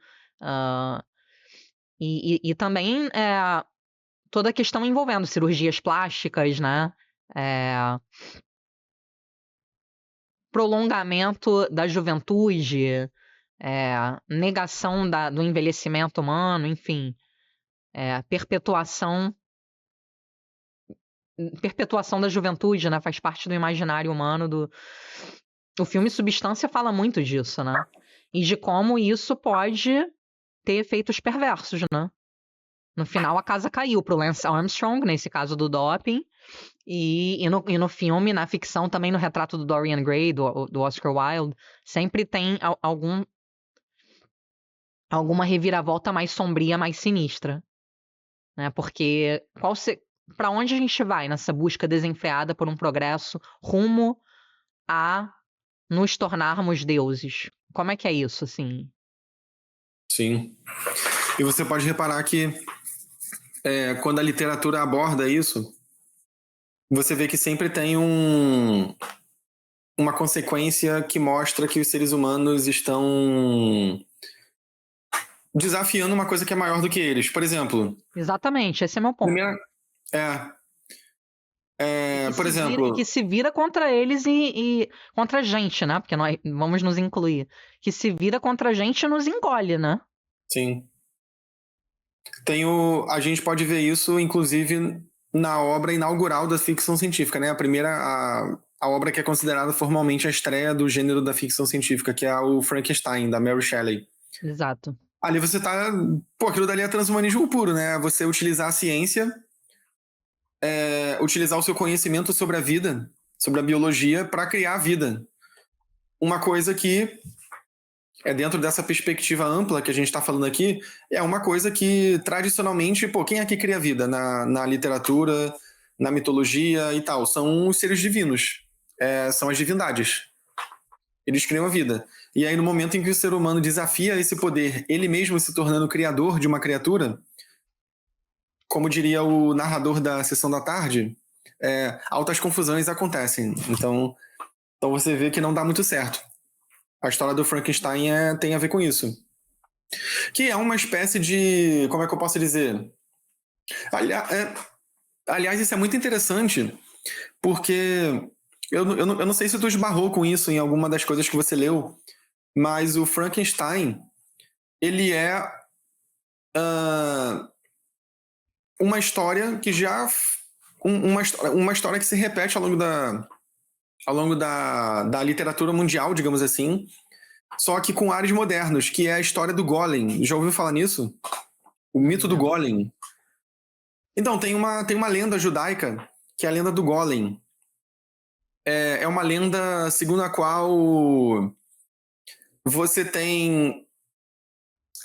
[SPEAKER 2] e também toda a questão envolvendo cirurgias plásticas, né? Prolongamento da juventude, negação do envelhecimento humano, enfim, perpetuação da juventude, né? Faz parte do imaginário humano. O filme Substância fala muito disso, né? E de como isso pode ter efeitos perversos, né? No final, a casa caiu pro Lance Armstrong, nesse caso do doping. E no filme, na ficção, também no retrato do Dorian Gray, do Oscar Wilde, sempre tem alguma reviravolta mais sombria, mais sinistra. Né? Porque para onde a gente vai nessa busca desenfreada por um progresso rumo a nos tornarmos deuses? Como é que é isso, assim?
[SPEAKER 1] Sim. E você pode reparar que quando a literatura aborda isso, você vê que sempre tem uma consequência que mostra que os seres humanos estão desafiando uma coisa que é maior do que eles. Por exemplo...
[SPEAKER 2] Exatamente, esse é meu ponto.
[SPEAKER 1] Por exemplo...
[SPEAKER 2] Que se vira contra eles e contra a gente, né? Porque nós vamos nos incluir. Que se vira contra a gente e nos engole, né?
[SPEAKER 1] Sim. A gente pode ver isso, inclusive, na obra inaugural da ficção científica, né? A obra que é considerada formalmente a estreia do gênero da ficção científica, que é o Frankenstein, da Mary Shelley.
[SPEAKER 2] Exato.
[SPEAKER 1] Ali você tá... aquilo dali é transhumanismo puro, né? Você utilizar a ciência, utilizar o seu conhecimento sobre a vida, sobre a biologia, para criar a vida. Uma coisa que... dentro dessa perspectiva ampla que a gente está falando aqui, é uma coisa que, tradicionalmente, quem aqui cria vida na literatura, na mitologia e tal? São os seres divinos, são as divindades. Eles criam a vida. E aí, no momento em que o ser humano desafia esse poder, ele mesmo se tornando criador de uma criatura, como diria o narrador da Sessão da Tarde, altas confusões acontecem. Então você vê que não dá muito certo. A história do Frankenstein tem a ver com isso. Que é uma espécie de... Como é que eu posso dizer? Aliás, isso é muito interessante, porque eu não sei se tu esbarrou com isso em alguma das coisas que você leu, mas o Frankenstein, ele é uma história que já... Uma história que se repete ao longo da literatura mundial, digamos assim, só que com ares modernos, que é a história do Golem. Já ouviu falar nisso? O mito do Golem. Então, tem uma lenda judaica, que é a lenda do Golem. É uma lenda segundo a qual você tem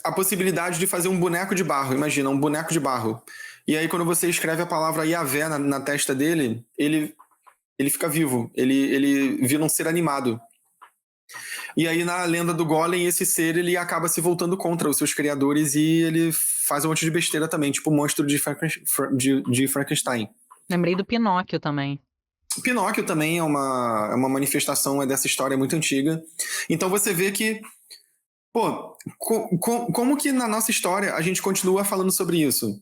[SPEAKER 1] a possibilidade de fazer um boneco de barro. Imagina, um boneco de barro. E aí, quando você escreve a palavra Yahvé na testa dele, ele fica vivo. Ele vira um ser animado. E aí, na lenda do Golem, esse ser ele acaba se voltando contra os seus criadores e ele faz um monte de besteira também, tipo o monstro de Frankenstein.
[SPEAKER 2] Lembrei do Pinóquio também.
[SPEAKER 1] Pinóquio também é uma manifestação dessa história muito antiga. Então você vê que, pô, como que na nossa história a gente continua falando sobre isso?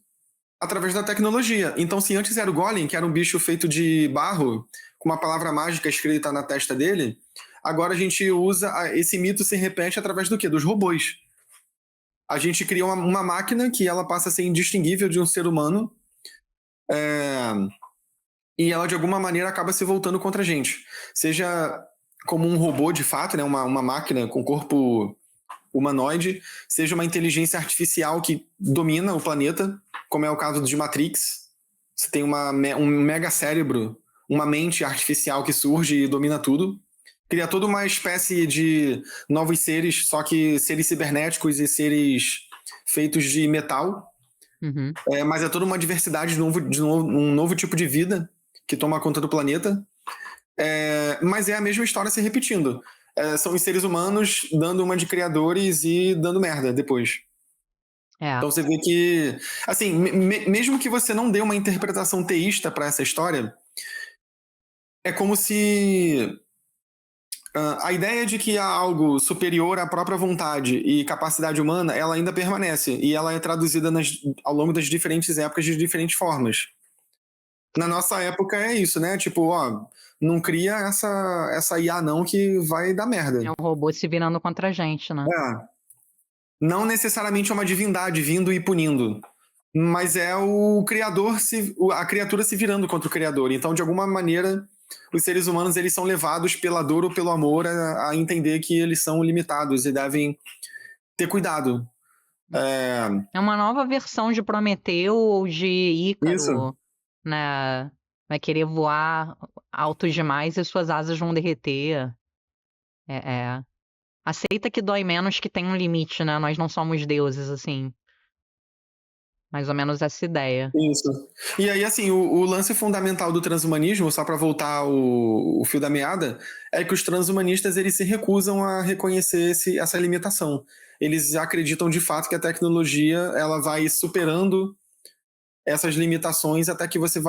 [SPEAKER 1] Através da tecnologia. Então, se antes era o Golem, que era um bicho feito de barro, com uma palavra mágica escrita na testa dele, agora a gente usa... Esse mito se repete através do quê? Dos robôs. A gente cria uma máquina que ela passa a ser indistinguível de um ser humano, e ela, de alguma maneira, acaba se voltando contra a gente. Seja como um robô, de fato, né? Uma máquina com corpo humanoide, seja uma inteligência artificial que domina o planeta, como é o caso de Matrix. Você tem um mega cérebro, uma mente artificial que surge e domina tudo. Cria toda uma espécie de novos seres, só que seres cibernéticos e seres feitos de metal.
[SPEAKER 2] Uhum.
[SPEAKER 1] Mas é toda uma diversidade de um novo tipo de vida que toma conta do planeta. Mas é a mesma história se repetindo. São os seres humanos dando uma de criadores e dando merda depois. Então você vê que, assim, mesmo que você não dê uma interpretação teísta para essa história, é como se a ideia de que há algo superior à própria vontade e capacidade humana, ela ainda permanece e ela é traduzida ao longo das diferentes épocas de diferentes formas. Na nossa época é isso, né? Tipo, ó, não cria essa IA não que vai dar merda.
[SPEAKER 2] É um robô se virando contra a gente, né?
[SPEAKER 1] Não necessariamente é uma divindade vindo e punindo, mas é o criador, a criatura se virando contra o criador. Então, de alguma maneira, os seres humanos eles são levados pela dor ou pelo amor a entender que eles são limitados e devem ter cuidado.
[SPEAKER 2] É uma nova versão de Prometeu ou de Ícaro,
[SPEAKER 1] Isso.
[SPEAKER 2] né? Vai querer voar alto demais e suas asas vão derreter. Aceita que dói menos, que tem um limite, né? Nós não somos deuses, assim. Mais ou menos essa ideia.
[SPEAKER 1] Isso. E aí, assim, o lance fundamental do transhumanismo, só para voltar o fio da meada, é que os transhumanistas eles se recusam a reconhecer essa limitação. Eles acreditam de fato que a tecnologia ela vai superando essas limitações até que você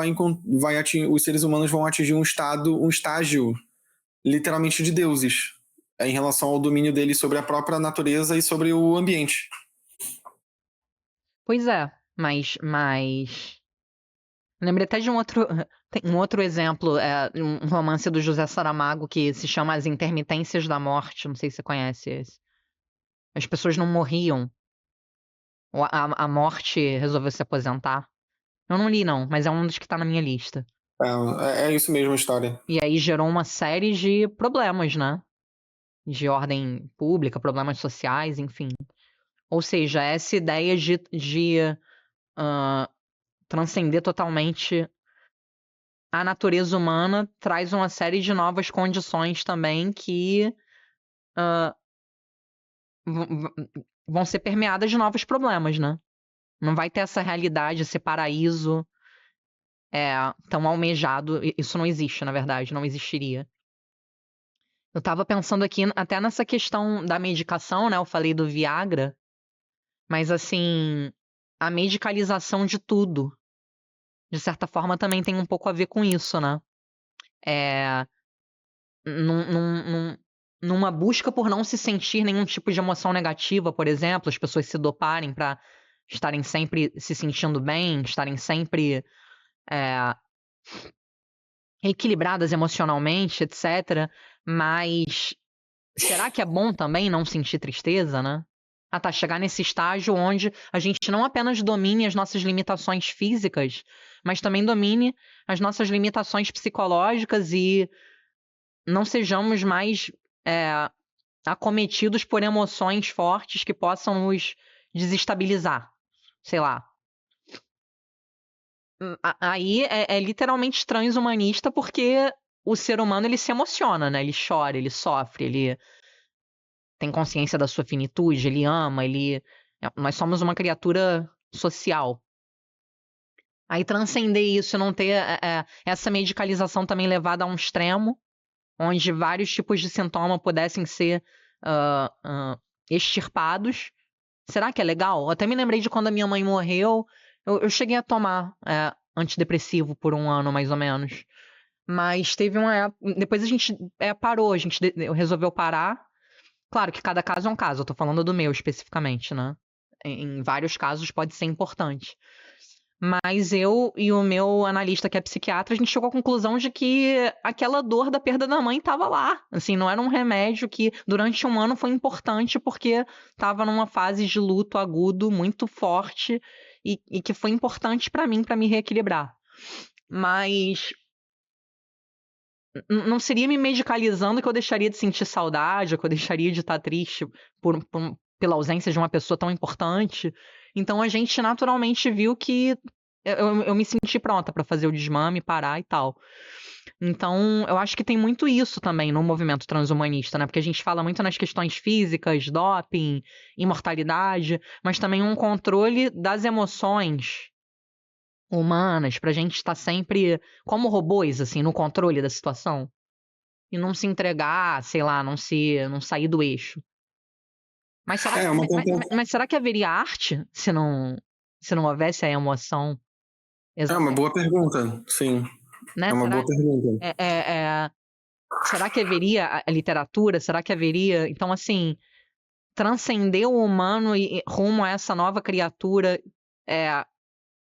[SPEAKER 1] os seres humanos vão atingir um estágio literalmente de deuses em relação ao domínio deles sobre a própria natureza e sobre o ambiente.
[SPEAKER 2] Pois é, mas lembrei até de tem um outro exemplo, um romance do José Saramago que se chama As Intermitências da Morte, não sei se você conhece esse. As pessoas não morriam. A morte resolveu se aposentar. Eu não li não, mas é um dos que tá na minha lista.
[SPEAKER 1] É isso mesmo a história.
[SPEAKER 2] E aí gerou uma série de problemas, né? De ordem pública, problemas sociais, enfim. Ou seja, essa ideia de transcender totalmente a natureza humana traz uma série de novas condições também que vão ser permeadas de novos problemas, né? Não vai ter essa realidade, esse paraíso tão almejado. Isso não existe, na verdade, não existiria. Eu tava pensando aqui até nessa questão da medicação, né? Eu falei do Viagra, mas assim, a medicalização de tudo, de certa forma, também tem um pouco a ver com isso, né? É, numa busca por não se sentir nenhum tipo de emoção negativa, por exemplo, as pessoas se doparem para estarem sempre se sentindo bem, estarem sempre é, equilibradas emocionalmente, etc. Mas será que é bom também não sentir tristeza, né? Ah, tá, chegar nesse estágio onde a gente não apenas domine as nossas limitações físicas, mas também domine as nossas limitações psicológicas e não sejamos mais acometidos por emoções fortes que possam nos desestabilizar. Sei lá. Aí é literalmente transhumanista porque o ser humano ele se emociona, né? Ele chora, ele sofre, ele tem consciência da sua finitude, ele ama, nós somos uma criatura social. Aí transcender isso e não ter essa medicalização também levada a um extremo, onde vários tipos de sintoma pudessem ser extirpados. Será que é legal? Eu até me lembrei de quando a minha mãe morreu, eu cheguei a tomar antidepressivo por 1 ano, mais ou menos. Mas teve uma época. Depois a gente parou, resolveu parar. Claro que cada caso é um caso, eu tô falando do meu especificamente, né? Em vários casos pode ser importante. Mas eu e o meu analista, que é psiquiatra, a gente chegou à conclusão de que aquela dor da perda da mãe estava lá. Assim, não era um remédio que durante 1 ano foi importante porque estava numa fase de luto agudo muito forte e que foi importante para mim, para me reequilibrar. Mas não seria me medicalizando que eu deixaria de sentir saudade, ou que eu deixaria de estar triste pela ausência de uma pessoa tão importante. Então a gente naturalmente viu que eu me senti pronta para fazer o desmame, parar e tal. Então eu acho que tem muito isso também no movimento transhumanista, né? Porque a gente fala muito nas questões físicas, doping, imortalidade, mas também um controle das emoções humanas, pra gente estar sempre como robôs, assim, no controle da situação. E não se entregar, sei lá, não sair do eixo. Mas será,
[SPEAKER 1] É uma
[SPEAKER 2] mas será que haveria arte se não houvesse a emoção?
[SPEAKER 1] É uma boa pergunta, sim.
[SPEAKER 2] Né?
[SPEAKER 1] É uma boa pergunta.
[SPEAKER 2] Será que haveria a literatura? Será que haveria. Então, assim, transcender o humano e rumo a essa nova criatura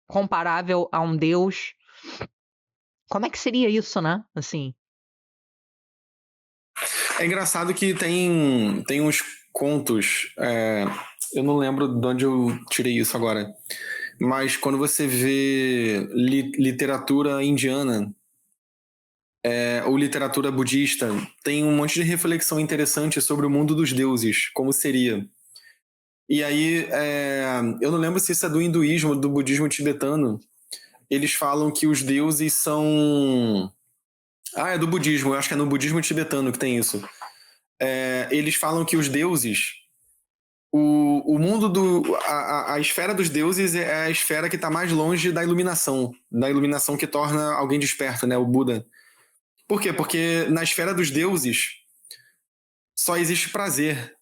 [SPEAKER 2] comparável a um deus. Como é que seria isso, né? Assim.
[SPEAKER 1] É engraçado que tem uns contos, eu não lembro de onde eu tirei isso agora, mas quando você vê literatura indiana ou literatura budista, tem um monte de reflexão interessante sobre o mundo dos deuses, como seria. E aí, eu não lembro se isso é do hinduísmo, do budismo tibetano, eles falam que os deuses são... é do budismo, eu acho que é no budismo tibetano que tem isso. Eles falam que os deuses, o mundo a esfera dos deuses é a esfera que está mais longe da iluminação que torna alguém desperto, né, o Buda. Por quê? Porque na esfera dos deuses só existe prazer.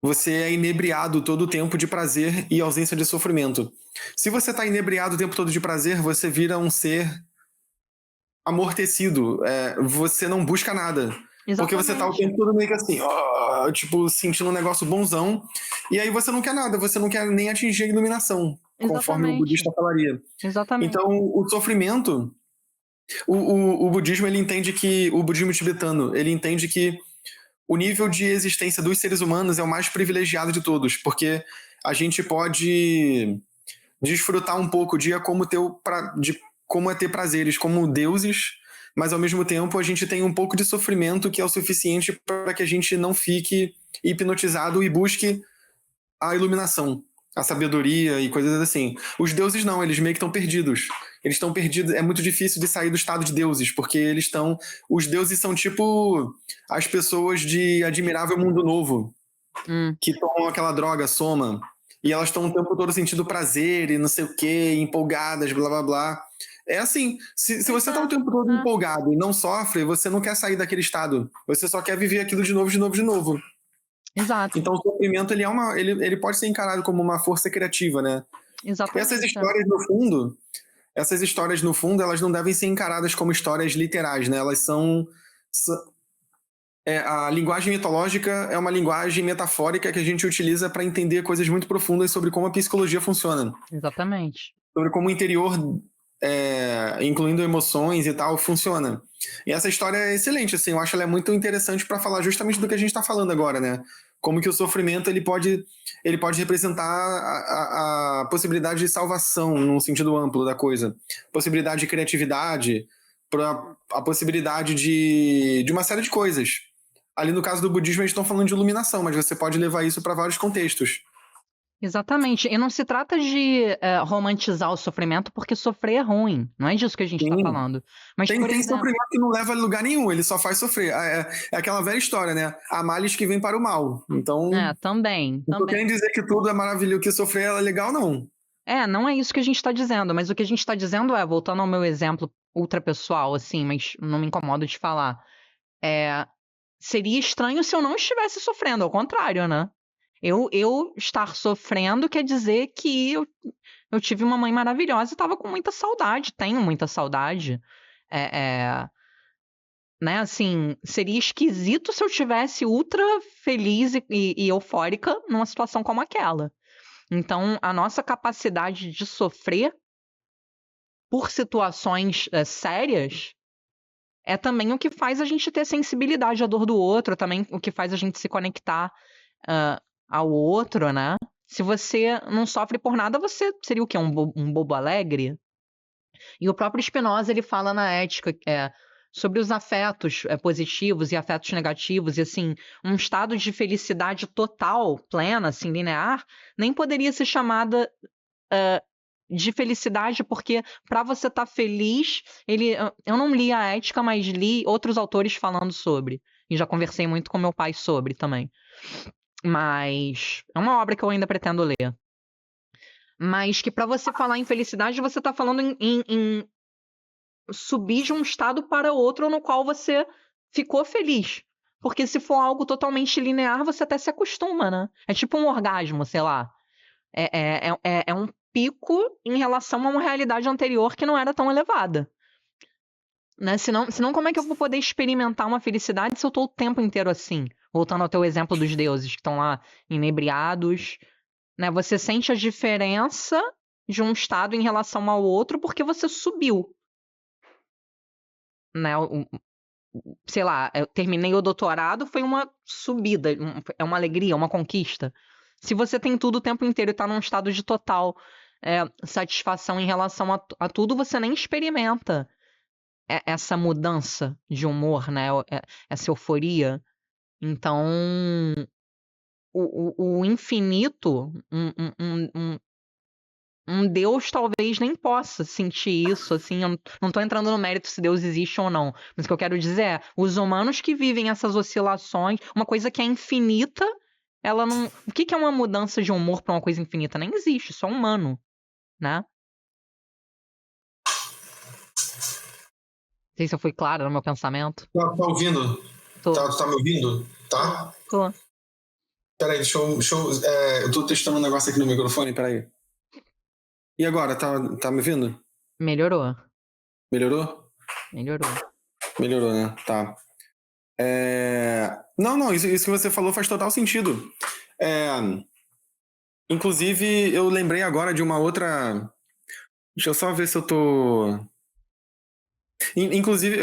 [SPEAKER 1] Você é inebriado todo o tempo de prazer e ausência de sofrimento. Se você está inebriado o tempo todo de prazer, você vira um ser amortecido. Você não busca nada. Porque você tá o tempo todo meio que assim, tipo, sentindo um negócio bonzão, e aí você não quer nada, você não quer nem atingir a iluminação, conforme o budista falaria.
[SPEAKER 2] Exatamente.
[SPEAKER 1] Então, o sofrimento, o budismo, ele entende que, o budismo tibetano, ele entende que o nível de existência dos seres humanos é o mais privilegiado de todos, porque a gente pode desfrutar um pouco de como é ter prazeres como deuses, mas ao mesmo tempo a gente tem um pouco de sofrimento que é o suficiente para que a gente não fique hipnotizado e busque a iluminação, a sabedoria e coisas assim. Os deuses não, eles meio que estão perdidos. Eles estão perdidos, é muito difícil de sair do estado de deuses, porque os deuses são tipo as pessoas de Admirável Mundo Novo, que tomam aquela droga, soma, e elas estão o tempo todo sentindo prazer e não sei o que, empolgadas, blá blá blá. É assim, se você tá o tempo todo empolgado e não sofre, você não quer sair daquele estado. Você só quer viver aquilo de novo, de novo, de novo.
[SPEAKER 2] Exato.
[SPEAKER 1] Então o sofrimento ele pode ser encarado como uma força criativa, né?
[SPEAKER 2] Exatamente.
[SPEAKER 1] Essas histórias no fundo, elas não devem ser encaradas como histórias literais, né? Elas são a linguagem mitológica é uma linguagem metafórica que a gente utiliza para entender coisas muito profundas sobre como a psicologia funciona.
[SPEAKER 2] Exatamente.
[SPEAKER 1] Sobre como o interior, incluindo emoções e tal, funciona. E essa história é excelente, assim, eu acho ela muito interessante para falar justamente do que a gente está falando agora, né? Como que o sofrimento ele pode representar a possibilidade de salvação num sentido amplo da coisa, possibilidade de criatividade, a possibilidade de uma série de coisas. Ali no caso do budismo eles estão falando de iluminação, mas você pode levar isso para vários contextos.
[SPEAKER 2] Exatamente. E não se trata de romantizar o sofrimento, porque sofrer é ruim. Não é disso que a gente está falando. Mas,
[SPEAKER 1] Tem
[SPEAKER 2] por exemplo,
[SPEAKER 1] sofrimento que não leva a lugar nenhum, ele só faz sofrer. É aquela velha história, né? Há males que vêm para o mal. Então,
[SPEAKER 2] também.
[SPEAKER 1] não tô querendo dizer que tudo é maravilhoso, que sofrer é legal, não.
[SPEAKER 2] Não é isso que a gente está dizendo, mas o que a gente está dizendo voltando ao meu exemplo ultrapessoal, assim, mas não me incomodo de falar, seria estranho se eu não estivesse sofrendo, ao contrário, né? Eu estar sofrendo quer dizer que eu tive uma mãe maravilhosa e estava com muita saudade, tenho muita saudade. Né, assim, seria esquisito se eu tivesse ultra feliz e eufórica numa situação como aquela. Então, a nossa capacidade de sofrer por situações sérias é também o que faz a gente ter sensibilidade à dor do outro, também o que faz a gente se conectar ao outro, né? Se você não sofre por nada, você seria o quê? Um bobo alegre? E o próprio Spinoza, ele fala na Ética sobre os afetos positivos e afetos negativos, e assim, um estado de felicidade total, plena, assim, linear, nem poderia ser chamada de felicidade, porque para você estar feliz, eu não li a Ética, mas li outros autores falando sobre, e já conversei muito com meu pai sobre também. Mas é uma obra que eu ainda pretendo ler. Mas que para você falar em felicidade, você está falando em subir de um estado para outro no qual você ficou feliz. Porque se for algo totalmente linear, você até se acostuma, né? É tipo um orgasmo, sei lá. É um pico em relação a uma realidade anterior que não era tão elevada. Né? Senão, como é que eu vou poder experimentar uma felicidade se eu tô o tempo inteiro assim? Voltando ao teu exemplo dos deuses que estão lá inebriados. Né? Você sente a diferença de um estado em relação ao outro porque você subiu. Né? Sei lá, eu terminei o doutorado, foi uma subida, é uma alegria, uma conquista. Se você tem tudo o tempo inteiro e tá num estado de total satisfação em relação a tudo, você nem experimenta essa mudança de humor, né? Essa euforia. Então, o infinito, um Deus talvez nem possa sentir isso, assim, eu não tô entrando no mérito se Deus existe ou não, mas o que eu quero dizer é, os humanos que vivem essas oscilações, uma coisa que é infinita, ela não... O que é uma mudança de humor pra uma coisa infinita? Nem existe, só humano, né? Não sei se eu fui clara no meu pensamento.
[SPEAKER 1] Tá ouvindo?
[SPEAKER 2] Tô.
[SPEAKER 1] Tá me ouvindo? Tá?
[SPEAKER 2] Tô.
[SPEAKER 1] Peraí, deixa eu eu tô testando um negócio aqui no microfone, peraí. E agora, tá me ouvindo?
[SPEAKER 2] Melhorou.
[SPEAKER 1] Melhorou?
[SPEAKER 2] Melhorou.
[SPEAKER 1] Melhorou, né? Tá. Não, isso que você falou faz total sentido. Inclusive, eu lembrei agora de uma outra... Deixa eu só ver se eu tô... Inclusive,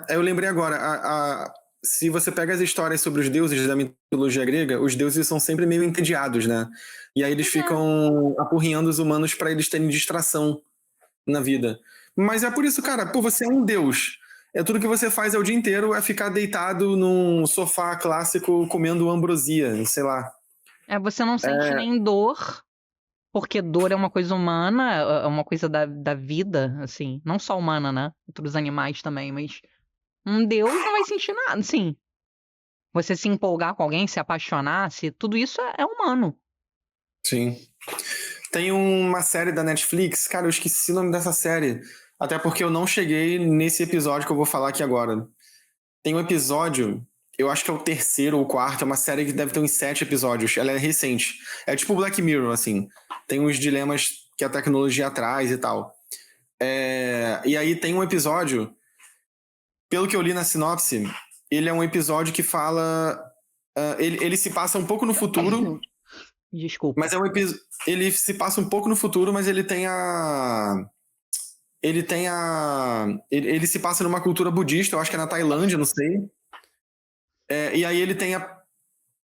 [SPEAKER 1] eu lembrei agora, se você pega as histórias sobre os deuses da mitologia grega, os deuses são sempre meio entediados, né? E aí eles ficam apurrinhando os humanos para eles terem distração na vida. Mas é por isso, cara, você é um deus. Tudo que você faz o dia inteiro é ficar deitado num sofá clássico comendo ambrosia, sei lá.
[SPEAKER 2] Você não sente nem dor, porque dor é uma coisa humana, é uma coisa da vida, assim. Não só humana, né? Outros animais também, mas um deus não vai sentir nada, assim. Você se empolgar com alguém, se apaixonar, tudo isso é humano.
[SPEAKER 1] Sim. Tem uma série da Netflix, cara, eu esqueci o nome dessa série. Até porque eu não cheguei nesse episódio que eu vou falar aqui agora. Tem um episódio, eu acho que é o terceiro ou quarto, é uma série que deve ter uns 7 episódios. Ela é recente. É tipo Black Mirror, assim. Tem uns dilemas que a tecnologia traz e tal. E aí tem um episódio, pelo que eu li na sinopse, ele é um episódio que fala... ele se passa um pouco no futuro...
[SPEAKER 2] Desculpa.
[SPEAKER 1] Mas ele se passa um pouco no futuro, mas ele tem a... Ele se passa numa cultura budista, eu acho que é na Tailândia, não sei. E aí ele tem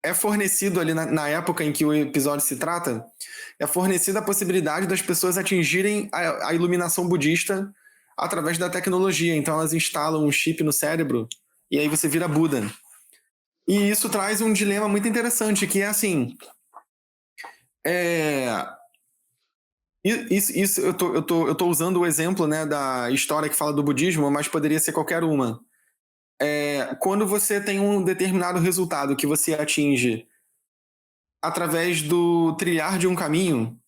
[SPEAKER 1] é fornecido ali na época em que o episódio se trata, é fornecida a possibilidade das pessoas atingirem a iluminação budista através da tecnologia. Então elas instalam um chip no cérebro e aí você vira Buda. E isso traz um dilema muito interessante, que é assim... Isso eu tô usando o exemplo, né, da história que fala do budismo, mas poderia ser qualquer uma. Quando você tem um determinado resultado que você atinge através do trilhar de um caminho,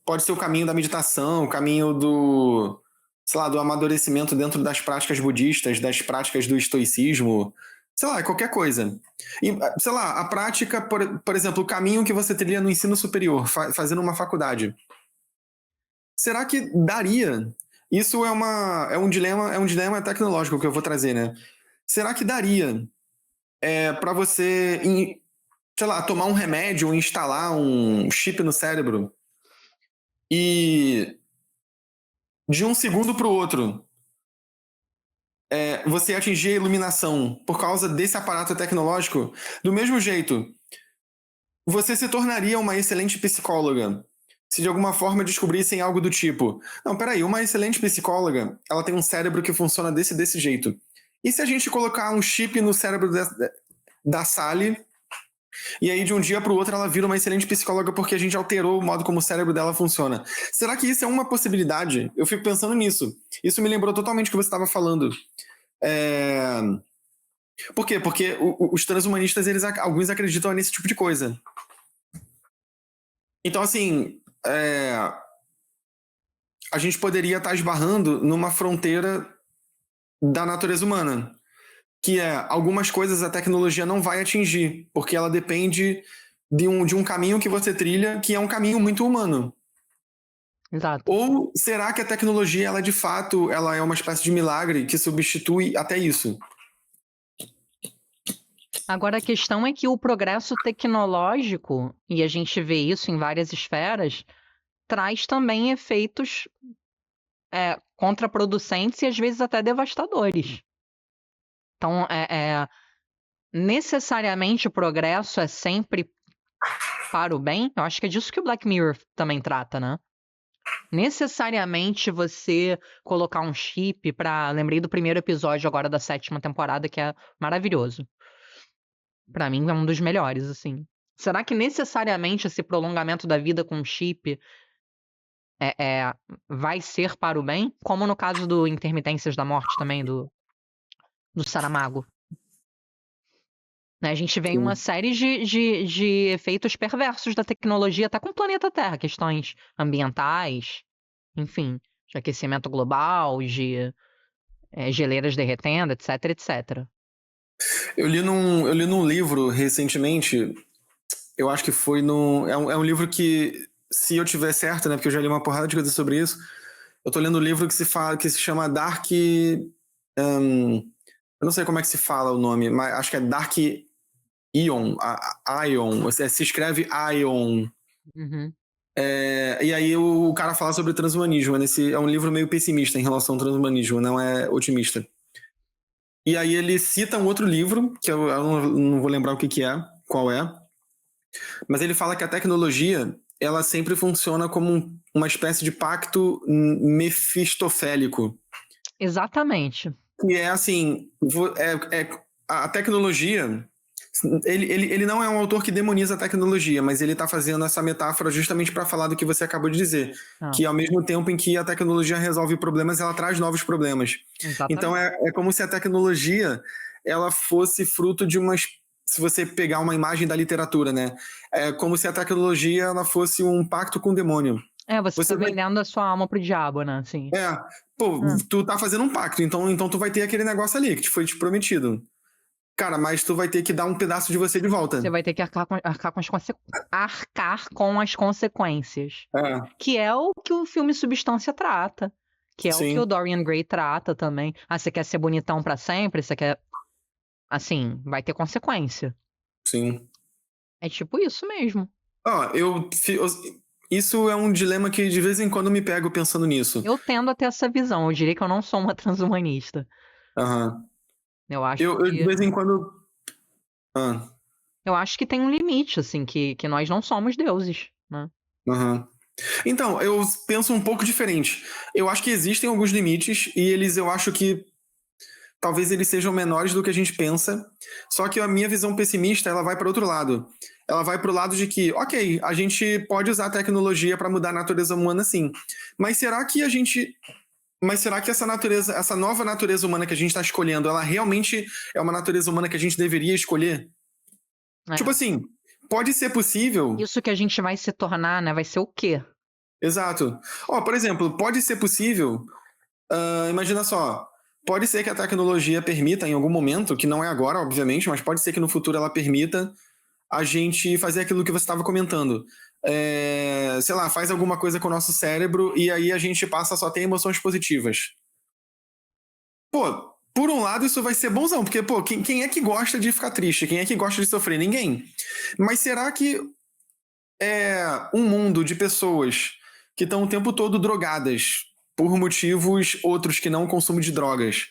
[SPEAKER 1] pode ser o caminho da meditação, o caminho do, sei lá, do amadurecimento dentro das práticas budistas, das práticas do estoicismo, sei lá, qualquer coisa. E, sei lá, a prática, por exemplo, o caminho que você trilha no ensino superior, fazendo uma faculdade. Será que daria? Isso é um dilema tecnológico que eu vou trazer, né? Será que daria para você, sei lá, tomar um remédio ou instalar um chip no cérebro e de um segundo para o outro você atingir a iluminação por causa desse aparato tecnológico? Do mesmo jeito, você se tornaria uma excelente psicóloga se de alguma forma descobrissem algo do tipo: não, peraí, uma excelente psicóloga, ela tem um cérebro que funciona desse jeito. E se a gente colocar um chip no cérebro da Sally, e aí de um dia para o outro ela vira uma excelente psicóloga porque a gente alterou o modo como o cérebro dela funciona? Será que isso é uma possibilidade? Eu fico pensando nisso. Isso me lembrou totalmente o que você estava falando. Por quê? Porque os transhumanistas, alguns acreditam nesse tipo de coisa. Então, assim, a gente poderia estar esbarrando numa fronteira da natureza humana, que algumas coisas a tecnologia não vai atingir, porque ela depende de um caminho que você trilha, que é um caminho muito humano.
[SPEAKER 2] Exato.
[SPEAKER 1] Ou será que a tecnologia, ela de fato, ela é uma espécie de milagre que substitui até isso?
[SPEAKER 2] Agora, a questão é que o progresso tecnológico, e a gente vê isso em várias esferas, traz também efeitos contraproducentes e às vezes até devastadores. Então, necessariamente o progresso é sempre para o bem? Eu acho que é disso que o Black Mirror também trata, né? Necessariamente você colocar um chip para... Lembrei do primeiro episódio agora da 7ª temporada, que é maravilhoso. Pra mim é um dos melhores, assim. Será que necessariamente esse prolongamento da vida com chip vai ser para o bem? Como no caso do Intermitências da Morte também, do Saramago. Né, a gente vê uma série de efeitos perversos da tecnologia, até com o planeta Terra, questões ambientais, enfim, de aquecimento global, de geleiras derretendo, etc, etc.
[SPEAKER 1] Eu li num livro recentemente, eu acho que foi é um livro que, se eu tiver certo, né, porque eu já li uma porrada de coisas sobre isso, eu tô lendo um livro que se chama Dark... eu não sei como é que se fala o nome, mas acho que é Dark Ion, Ion, se escreve Ion.
[SPEAKER 2] Uhum.
[SPEAKER 1] E aí o cara fala sobre o transhumanismo. É um livro meio pessimista em relação ao transhumanismo, não é otimista. E aí ele cita um outro livro, que eu não vou lembrar qual é, mas ele fala que a tecnologia, ela sempre funciona como uma espécie de pacto mefistofélico.
[SPEAKER 2] Exatamente.
[SPEAKER 1] Que é assim, a tecnologia... Ele não é um autor que demoniza a tecnologia, mas ele está fazendo essa metáfora justamente para falar do que você acabou de dizer. Que ao mesmo tempo em que a tecnologia resolve problemas, ela traz novos problemas.
[SPEAKER 2] Exatamente.
[SPEAKER 1] Então é como se a tecnologia ela fosse fruto de se você pegar uma imagem da literatura, né? É como se a tecnologia ela fosse um pacto com o demônio.
[SPEAKER 2] Você tá vendendo a sua alma pro diabo, né? Assim.
[SPEAKER 1] Pô,
[SPEAKER 2] Ah.
[SPEAKER 1] tu tá fazendo um pacto, então tu vai ter aquele negócio ali que te foi te prometido. Cara, mas tu vai ter que dar um pedaço de você de volta.
[SPEAKER 2] Você vai ter que arcar com as consequências.
[SPEAKER 1] É,
[SPEAKER 2] Que é o que o filme Substância trata. Que é o que
[SPEAKER 1] sim,
[SPEAKER 2] o Dorian Gray trata também. Ah, você quer ser bonitão pra sempre? Você quer. Assim, vai ter consequência.
[SPEAKER 1] sim.
[SPEAKER 2] É tipo isso mesmo.
[SPEAKER 1] Ó, isso é um dilema que de vez em quando me pego pensando nisso.
[SPEAKER 2] Eu tendo a ter essa visão. Eu diria que eu não sou uma transhumanista.
[SPEAKER 1] Aham.
[SPEAKER 2] Eu acho
[SPEAKER 1] Eu de
[SPEAKER 2] que.
[SPEAKER 1] vez em quando. Ah,
[SPEAKER 2] Eu acho que tem um limite, assim, que nós não somos deuses, né?
[SPEAKER 1] aham. Então, eu penso um pouco diferente. Eu acho que existem alguns limites e eu acho que talvez eles sejam menores do que a gente pensa. Só que a minha visão pessimista, ela vai para outro lado. Ela vai para o lado de que, ok, a gente pode usar a tecnologia para mudar a natureza humana, sim. Mas será que a gente Mas será que essa natureza, essa nova natureza humana que a gente está escolhendo, ela realmente é uma natureza humana que a gente deveria escolher?
[SPEAKER 2] É.
[SPEAKER 1] Tipo assim, pode ser possível.
[SPEAKER 2] Isso que a gente vai se tornar, né? Vai ser o quê?
[SPEAKER 1] Exato. Ó, por exemplo, pode ser possível. Imagina só. Pode ser que a tecnologia permita, em algum momento, que não é agora, obviamente, mas pode ser que no futuro ela permita a gente fazer aquilo que você estava comentando. Sei lá, faz alguma coisa com o nosso cérebro e aí a gente passa a só ter emoções positivas. Pô, por um lado isso vai ser bonzão, porque, pô, quem é que gosta de ficar triste? Quem é que gosta de sofrer? Ninguém. Mas será que é um mundo de pessoas que estão o tempo todo drogadas por motivos outros que não o consumo de drogas?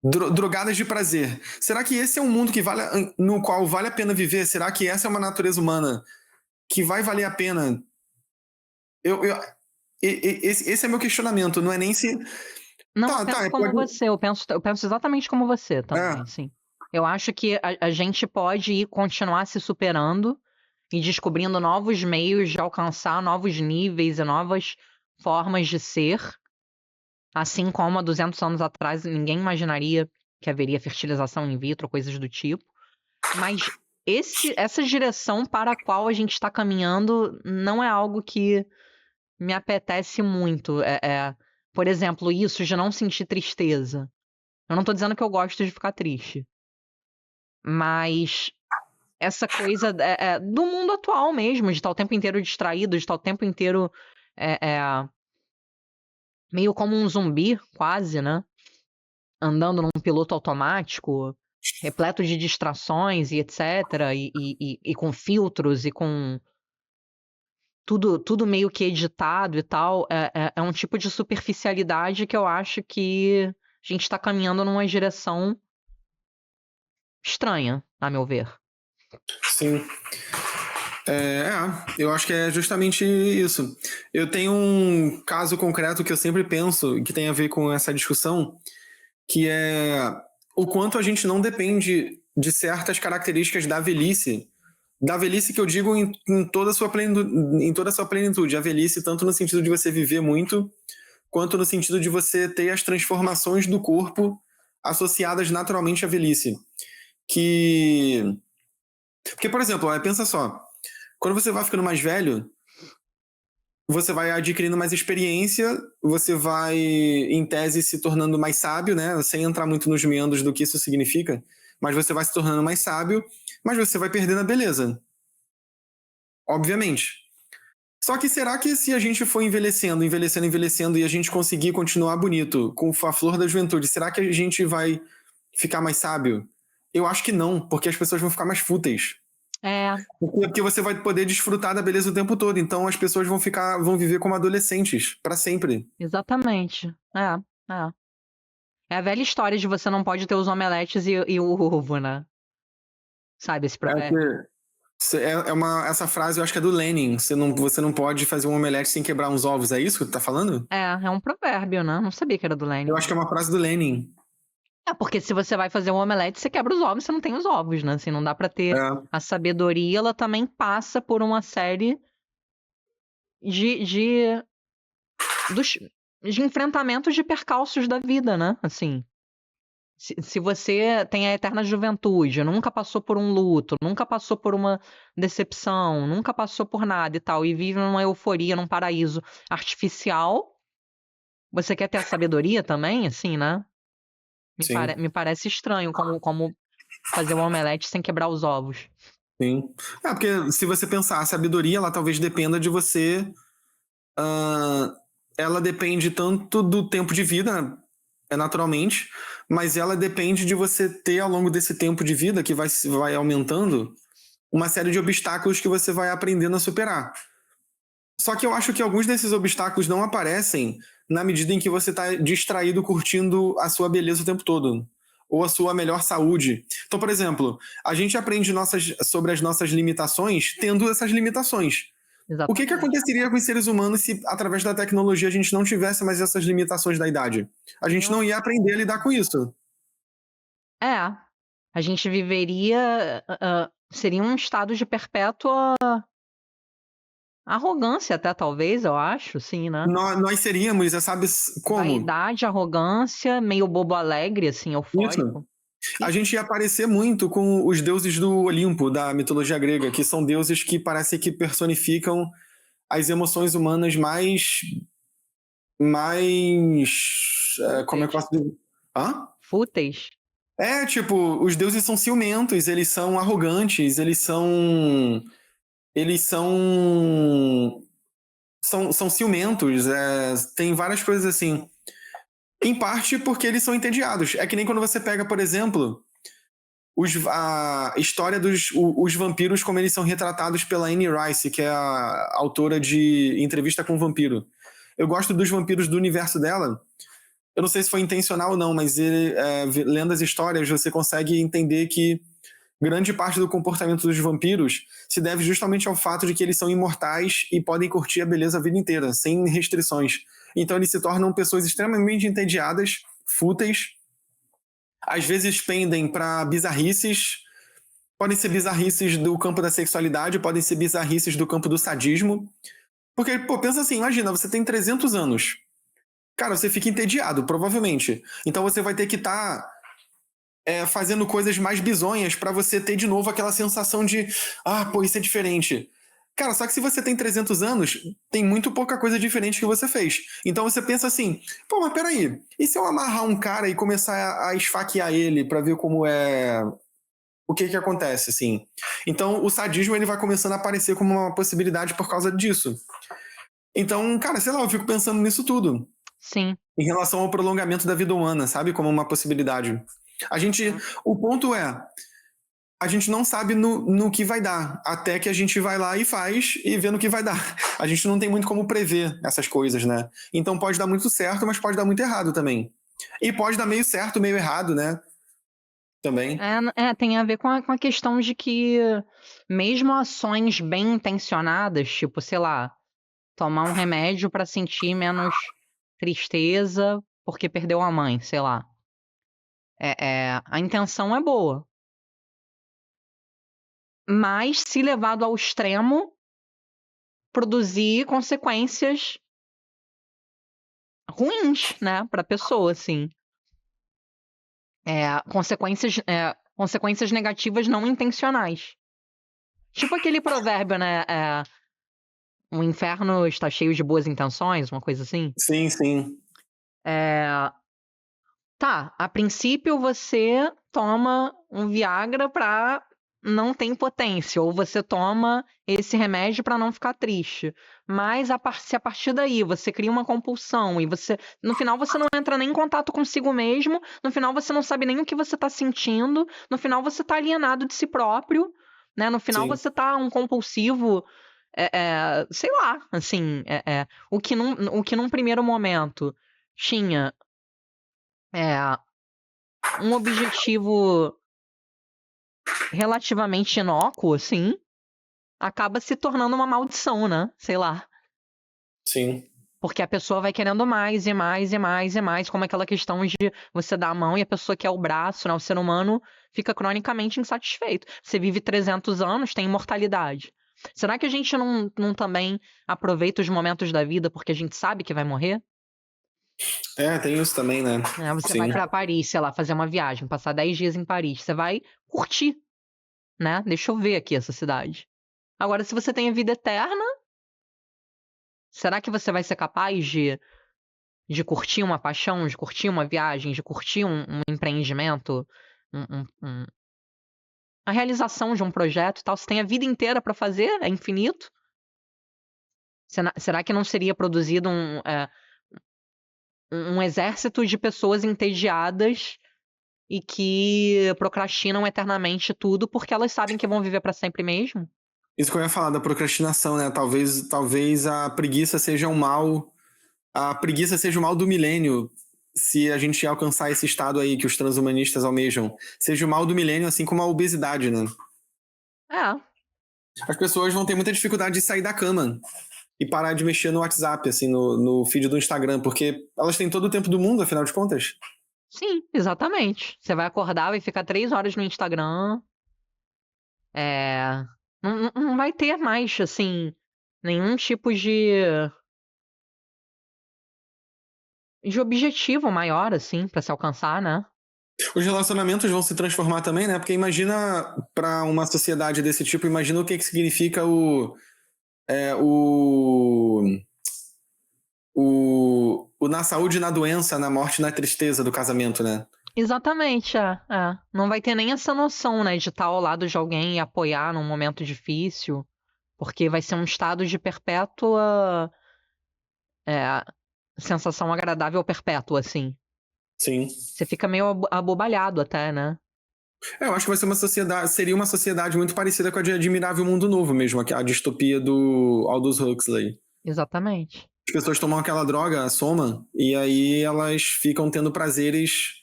[SPEAKER 1] Drogadas de prazer. Será que esse é um mundo no qual vale a pena viver? Será que essa é uma natureza humana que vai valer a pena? Esse é meu questionamento, não é nem se.
[SPEAKER 2] Não, eu
[SPEAKER 1] Tá,
[SPEAKER 2] penso
[SPEAKER 1] tá,
[SPEAKER 2] como
[SPEAKER 1] pode.
[SPEAKER 2] você. Eu penso exatamente como você também,
[SPEAKER 1] É,
[SPEAKER 2] sim. Eu acho que a gente pode continuar se superando e descobrindo novos meios de alcançar novos níveis e novas formas de ser. Assim como há 200 anos atrás ninguém imaginaria que haveria fertilização in vitro, coisas do tipo. Mas essa direção para a qual a gente está caminhando não é algo que me apetece muito. Por exemplo, isso de não sentir tristeza. Eu não tô dizendo que eu gosto de ficar triste. Mas essa coisa do mundo atual mesmo, de estar o tempo inteiro distraído, de estar o tempo inteiro meio como um zumbi, quase, né? Andando num piloto automático, repleto de distrações e etc. E com filtros e com tudo meio que editado e tal. É um tipo de superficialidade que eu acho que a gente está caminhando numa direção estranha, a meu ver.
[SPEAKER 1] sim. Eu acho que é justamente isso. Eu tenho um caso concreto que eu sempre penso, que tem a ver com essa discussão, que é o quanto a gente não depende de certas características da velhice que eu digo em toda a sua plenitude, a velhice tanto no sentido de você viver muito, quanto no sentido de você ter as transformações do corpo associadas naturalmente à velhice. Porque, por exemplo, pensa só, quando você vai ficando mais velho, você vai adquirindo mais experiência, você vai, em tese, se tornando mais sábio, né? Sem entrar muito nos meandros do que isso significa, mas você vai se tornando mais sábio, mas você vai perdendo a beleza. Obviamente. Só que será que se a gente for envelhecendo e a gente conseguir continuar bonito, com a flor da juventude, será que a gente vai ficar mais sábio? Eu acho que não, porque as pessoas vão ficar mais fúteis.
[SPEAKER 2] É,
[SPEAKER 1] Porque você vai poder desfrutar da beleza o tempo todo. Então as pessoas vão viver como adolescentes para sempre.
[SPEAKER 2] exatamente. É. É a velha história de você não pode ter os omeletes e o ovo, né? Sabe,
[SPEAKER 1] Essa frase eu acho que é do Lenin. Você não pode fazer um omelete sem quebrar uns ovos. É isso que tu tá falando?
[SPEAKER 2] é um provérbio, né? Não sabia que era do
[SPEAKER 1] Eu
[SPEAKER 2] Lenin.
[SPEAKER 1] acho que é uma frase do Lenin.
[SPEAKER 2] É, porque se você vai fazer um omelete, você quebra os ovos, você não tem os ovos, né? Assim, não dá pra ter.
[SPEAKER 1] É,
[SPEAKER 2] A sabedoria, ela também passa por uma série de, dos, de enfrentamentos de percalços da vida, né? Assim, se você tem a eterna juventude, nunca passou por um luto, nunca passou por uma decepção, nunca passou por nada e tal, e vive numa euforia, num paraíso artificial, Você quer ter a sabedoria também, assim, né?
[SPEAKER 1] Sim,
[SPEAKER 2] Me parece estranho como fazer um omelete sem quebrar os ovos.
[SPEAKER 1] sim. Porque se você pensar, a sabedoria, ela talvez dependa de você. ah, Ela depende tanto do tempo de vida, naturalmente, mas ela depende de você ter ao longo desse tempo de vida, que vai aumentando, uma série de obstáculos que você vai aprendendo a superar. Só que eu acho que alguns desses obstáculos não aparecem na medida em que você está distraído curtindo a sua beleza o tempo todo. Ou a sua melhor saúde. Então, por exemplo, a gente aprende sobre as nossas limitações tendo essas limitações. O que
[SPEAKER 2] Exatamente.
[SPEAKER 1] aconteceria com os seres humanos se, através da tecnologia, a gente não tivesse mais essas limitações da idade? A gente não ia aprender a lidar com isso.
[SPEAKER 2] É, a gente viveria, seria um estado de perpétua arrogância até talvez, eu acho, sim, né?
[SPEAKER 1] Nós seríamos, sabe como?
[SPEAKER 2] Vaidade, arrogância, meio bobo alegre, assim,
[SPEAKER 1] Isso.
[SPEAKER 2] eufórico.
[SPEAKER 1] A
[SPEAKER 2] Isso.
[SPEAKER 1] gente ia parecer muito com os deuses do Olimpo, da mitologia grega, que são deuses que parece que personificam as emoções humanas mais, como é que eu
[SPEAKER 2] Fúteis.
[SPEAKER 1] posso dizer? Hã?
[SPEAKER 2] Fúteis.
[SPEAKER 1] Tipo, os deuses são ciumentos, eles são arrogantes, eles são ciumentos, tem várias coisas assim. Em parte porque eles são entediados. É que nem quando você pega, por exemplo, a história dos vampiros, como eles são retratados pela Anne Rice, que é a autora de Entrevista com o Vampiro. Eu gosto dos vampiros do universo dela. Eu não sei se foi intencional ou não, mas lendo as histórias, você consegue entender que grande parte do comportamento dos vampiros se deve justamente ao fato de que eles são imortais e podem curtir a beleza a vida inteira, sem restrições. Então eles se tornam pessoas extremamente entediadas, fúteis, às vezes pendem para bizarrices. Podem ser bizarrices do campo da sexualidade, podem ser bizarrices do campo do sadismo. Porque, pô, pensa assim, imagina, você tem 300 anos. Cara, você fica entediado, provavelmente. Então você vai ter que estar fazendo coisas mais bizonhas para você ter de novo aquela sensação de, pô, isso é diferente. Cara, só que se você tem 300 anos, tem muito pouca coisa diferente que você fez. Então você pensa assim, pô, mas peraí, e se eu amarrar um cara e começar a esfaquear ele para ver como é, o que acontece, assim. Então, o sadismo ele vai começando a aparecer como uma possibilidade por causa disso. Então, cara, sei lá, eu fico pensando nisso tudo.
[SPEAKER 2] Sim.
[SPEAKER 1] Em relação ao prolongamento da vida humana, sabe? Como uma possibilidade. O ponto é, a gente não sabe no que vai dar, até que a gente vai lá e faz e vê no que vai dar. A gente não tem muito como prever essas coisas, né? Então pode dar muito certo, mas pode dar muito errado também. E pode dar meio certo, meio errado, né? Também.
[SPEAKER 2] Tem a ver com a questão de que mesmo ações bem intencionadas, tipo, sei lá, tomar um remédio para sentir menos tristeza porque perdeu a mãe, sei lá. A intenção é boa, mas se levado ao extremo, produzir consequências ruins, né, para a pessoa, assim. Consequências negativas não intencionais. Tipo aquele provérbio, né? O inferno está cheio de boas intenções, uma coisa assim.
[SPEAKER 1] Sim, sim.
[SPEAKER 2] Tá, a princípio você toma um Viagra pra não ter impotência, ou você toma esse remédio pra não ficar triste. Mas se a partir daí você cria uma compulsão e no final você não entra nem em contato consigo mesmo, no final você não sabe nem o que você tá sentindo, no final você tá alienado de si próprio, né? No final
[SPEAKER 1] Sim.
[SPEAKER 2] você tá um compulsivo, sei lá, assim, o que num primeiro momento tinha é, um objetivo relativamente inócuo, assim, acaba se tornando uma maldição, né? Sei lá.
[SPEAKER 1] Sim.
[SPEAKER 2] Porque a pessoa vai querendo mais e mais e mais e mais, como aquela questão de você dar a mão e a pessoa quer o braço, né? O ser humano fica cronicamente insatisfeito. Você vive 300 anos, tem imortalidade. Será que a gente não também aproveita os momentos da vida porque a gente sabe que vai morrer?
[SPEAKER 1] Tem isso também, né?
[SPEAKER 2] Você
[SPEAKER 1] Sim.
[SPEAKER 2] vai pra Paris, sei lá, fazer uma viagem, passar 10 dias em Paris. Você vai curtir, né? Deixa eu ver aqui essa cidade. Agora, se você tem a vida eterna, será que você vai ser capaz de de curtir uma paixão, de curtir uma viagem, de curtir um empreendimento, a realização de um projeto e tal. Você tem a vida inteira para fazer, é infinito. Será que não seria produzido um exército de pessoas entediadas e que procrastinam eternamente tudo porque elas sabem que vão viver para sempre mesmo?
[SPEAKER 1] Isso que eu ia falar da procrastinação, né? Talvez a preguiça seja um mal. A preguiça seja o mal do milênio, se a gente alcançar esse estado aí que os transhumanistas almejam. Seja o mal do milênio, assim como a obesidade, né?
[SPEAKER 2] É.
[SPEAKER 1] As pessoas vão ter muita dificuldade de sair da cama e parar de mexer no WhatsApp, assim, no feed do Instagram, porque elas têm todo o tempo do mundo, afinal de contas.
[SPEAKER 2] Sim, exatamente. Você vai acordar, vai ficar 3 horas no Instagram. Não vai ter mais, assim, nenhum tipo de objetivo maior, assim, pra se alcançar, né?
[SPEAKER 1] Os relacionamentos vão se transformar também, né? Porque imagina, para uma sociedade desse tipo, imagina o que significa o na saúde, na doença, na morte, na tristeza do casamento, né?
[SPEAKER 2] Exatamente, é. Não vai ter nem essa noção, né, de estar ao lado de alguém e apoiar num momento difícil, porque vai ser um estado de perpétua sensação agradável perpétua, assim.
[SPEAKER 1] Sim.
[SPEAKER 2] Você fica meio abobalhado até, né?
[SPEAKER 1] Eu acho que vai ser seria uma sociedade muito parecida com a de Admirável Mundo Novo mesmo, a distopia do Aldous Huxley.
[SPEAKER 2] Exatamente.
[SPEAKER 1] As pessoas tomam aquela droga, a soma, e aí elas ficam tendo prazeres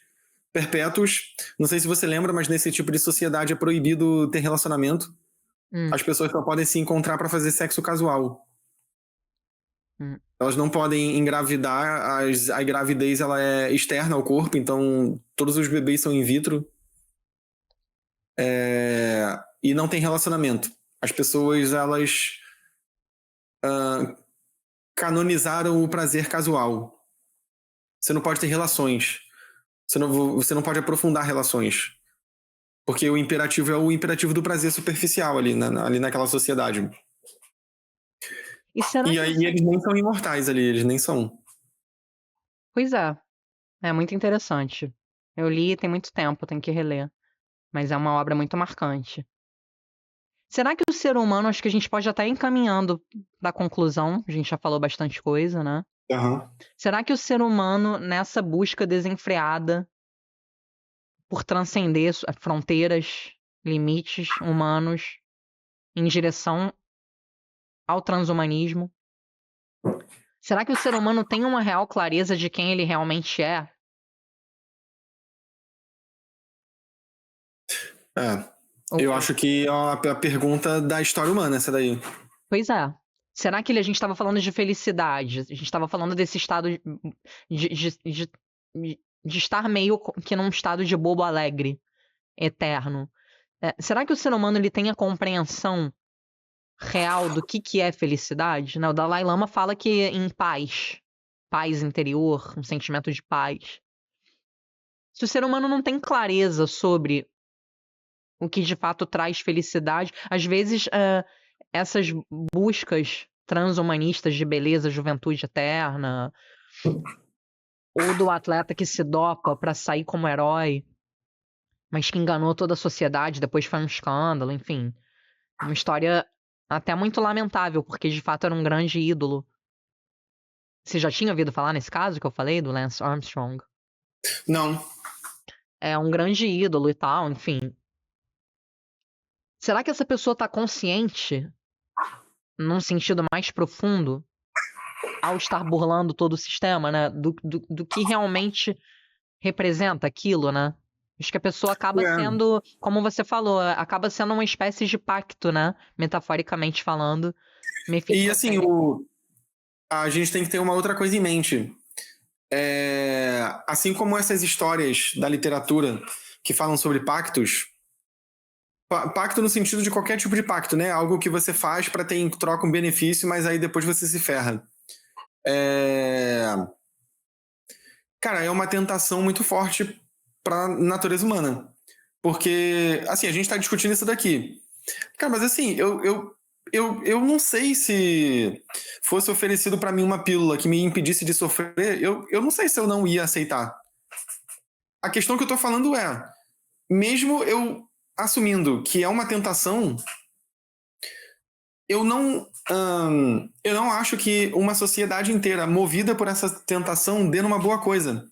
[SPEAKER 1] perpétuos. Não sei se você lembra, mas nesse tipo de sociedade é proibido ter relacionamento. As pessoas só podem se encontrar para fazer sexo casual. Elas não podem engravidar, a gravidez ela é externa ao corpo, então todos os bebês são in vitro. E não tem relacionamento. As pessoas, elas canonizaram o prazer casual. Você não pode ter relações. Você não pode aprofundar relações. Porque o imperativo é o imperativo do prazer superficial ali naquela sociedade.
[SPEAKER 2] E
[SPEAKER 1] aí eles nem são imortais ali, eles nem são.
[SPEAKER 2] Pois é. É muito interessante. Eu li tem muito tempo, tenho que reler. Mas é uma obra muito marcante. Será que o ser humano, acho que a gente pode já estar encaminhando da conclusão, a gente já falou bastante coisa, né?
[SPEAKER 1] Uhum.
[SPEAKER 2] Será que o ser humano, nessa busca desenfreada por transcender fronteiras, limites humanos, em direção ao transhumanismo, será que o ser humano tem uma real clareza de quem ele realmente é?
[SPEAKER 1] Eu acho que é a pergunta da história humana, essa daí.
[SPEAKER 2] Pois é. Será que a gente estava falando de felicidade? A gente estava falando desse estado de estar meio que num estado de bobo alegre, eterno. Será que o ser humano ele tem a compreensão real do que é felicidade? Né? O Dalai Lama fala que em paz interior, um sentimento de paz. Se o ser humano não tem clareza sobre o que de fato traz felicidade, às vezes essas buscas transhumanistas de beleza, juventude eterna, ou do atleta que se dopa para sair como herói, mas que enganou toda a sociedade, depois foi um escândalo, enfim. Uma história até muito lamentável, porque de fato era um grande ídolo. Você já tinha ouvido falar nesse caso que eu falei, do Lance Armstrong?
[SPEAKER 1] Não.
[SPEAKER 2] É um grande ídolo e tal, enfim. Será que essa pessoa tá consciente, num sentido mais profundo, ao estar burlando todo o sistema, né? Do que realmente representa aquilo, né? Acho que a pessoa acaba sendo, como você falou, acaba sendo uma espécie de pacto, né? Metaforicamente falando.
[SPEAKER 1] E assim, a gente tem que ter uma outra coisa em mente. Assim como essas histórias da literatura que falam sobre pactos, pacto no sentido de qualquer tipo de pacto, né? Algo que você faz para ter em troca um benefício, mas aí depois você se ferra. Cara, é uma tentação muito forte para a natureza humana. Porque, assim, a gente está discutindo isso daqui. Cara, mas assim, eu não sei se fosse oferecido pra mim uma pílula que me impedisse de sofrer, eu não sei se eu não ia aceitar. A questão que eu tô falando é, mesmo eu assumindo que é uma tentação, eu não acho que uma sociedade inteira movida por essa tentação dê numa boa coisa.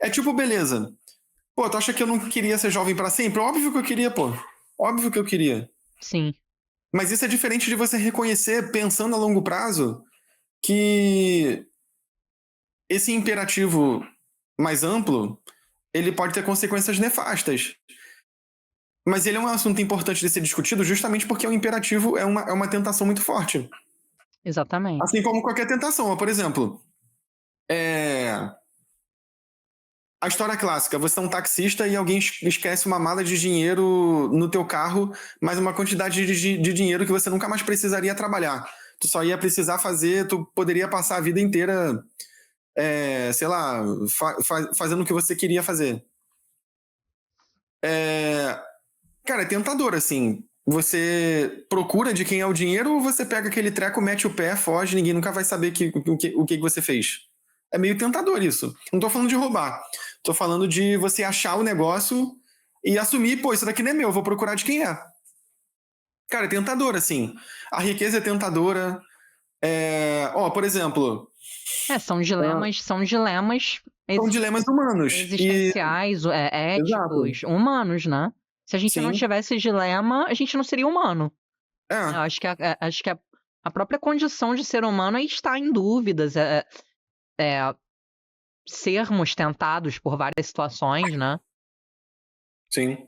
[SPEAKER 1] É tipo, beleza. Pô, tu acha que eu não queria ser jovem pra sempre? Óbvio que eu queria, pô. Óbvio que eu queria.
[SPEAKER 2] Sim,
[SPEAKER 1] Mas isso é diferente de você reconhecer, pensando a longo prazo, que esse imperativo mais amplo, ele pode ter consequências nefastas. Mas ele é um assunto importante de ser discutido justamente porque o imperativo é uma tentação muito forte.
[SPEAKER 2] exatamente.
[SPEAKER 1] Assim como qualquer tentação. Por exemplo, a história clássica, você é um taxista e alguém esquece uma mala de dinheiro no teu carro, mas uma quantidade de dinheiro que você nunca mais precisaria trabalhar. Tu só ia precisar fazer, tu poderia passar a vida inteira, sei lá, fazendo o que você queria fazer. Cara, é tentador, assim. Você procura de quem é o dinheiro ou você pega aquele treco, mete o pé, foge, ninguém nunca vai saber o que você fez. É meio tentador isso. Não tô falando de roubar. Tô falando de você achar o negócio e assumir, pô, isso daqui não é meu, vou procurar de quem é. Cara, é tentador, assim. A riqueza é tentadora. Por exemplo,
[SPEAKER 2] São dilemas
[SPEAKER 1] são dilemas humanos. E,
[SPEAKER 2] existenciais,
[SPEAKER 1] exato.
[SPEAKER 2] éticos, humanos, né? Se a gente não
[SPEAKER 1] Sim.
[SPEAKER 2] tivesse dilema, a gente não seria humano. Eu
[SPEAKER 1] É.
[SPEAKER 2] acho que a própria condição de ser humano é estar em dúvidas, sermos tentados por várias situações, né?
[SPEAKER 1] Sim.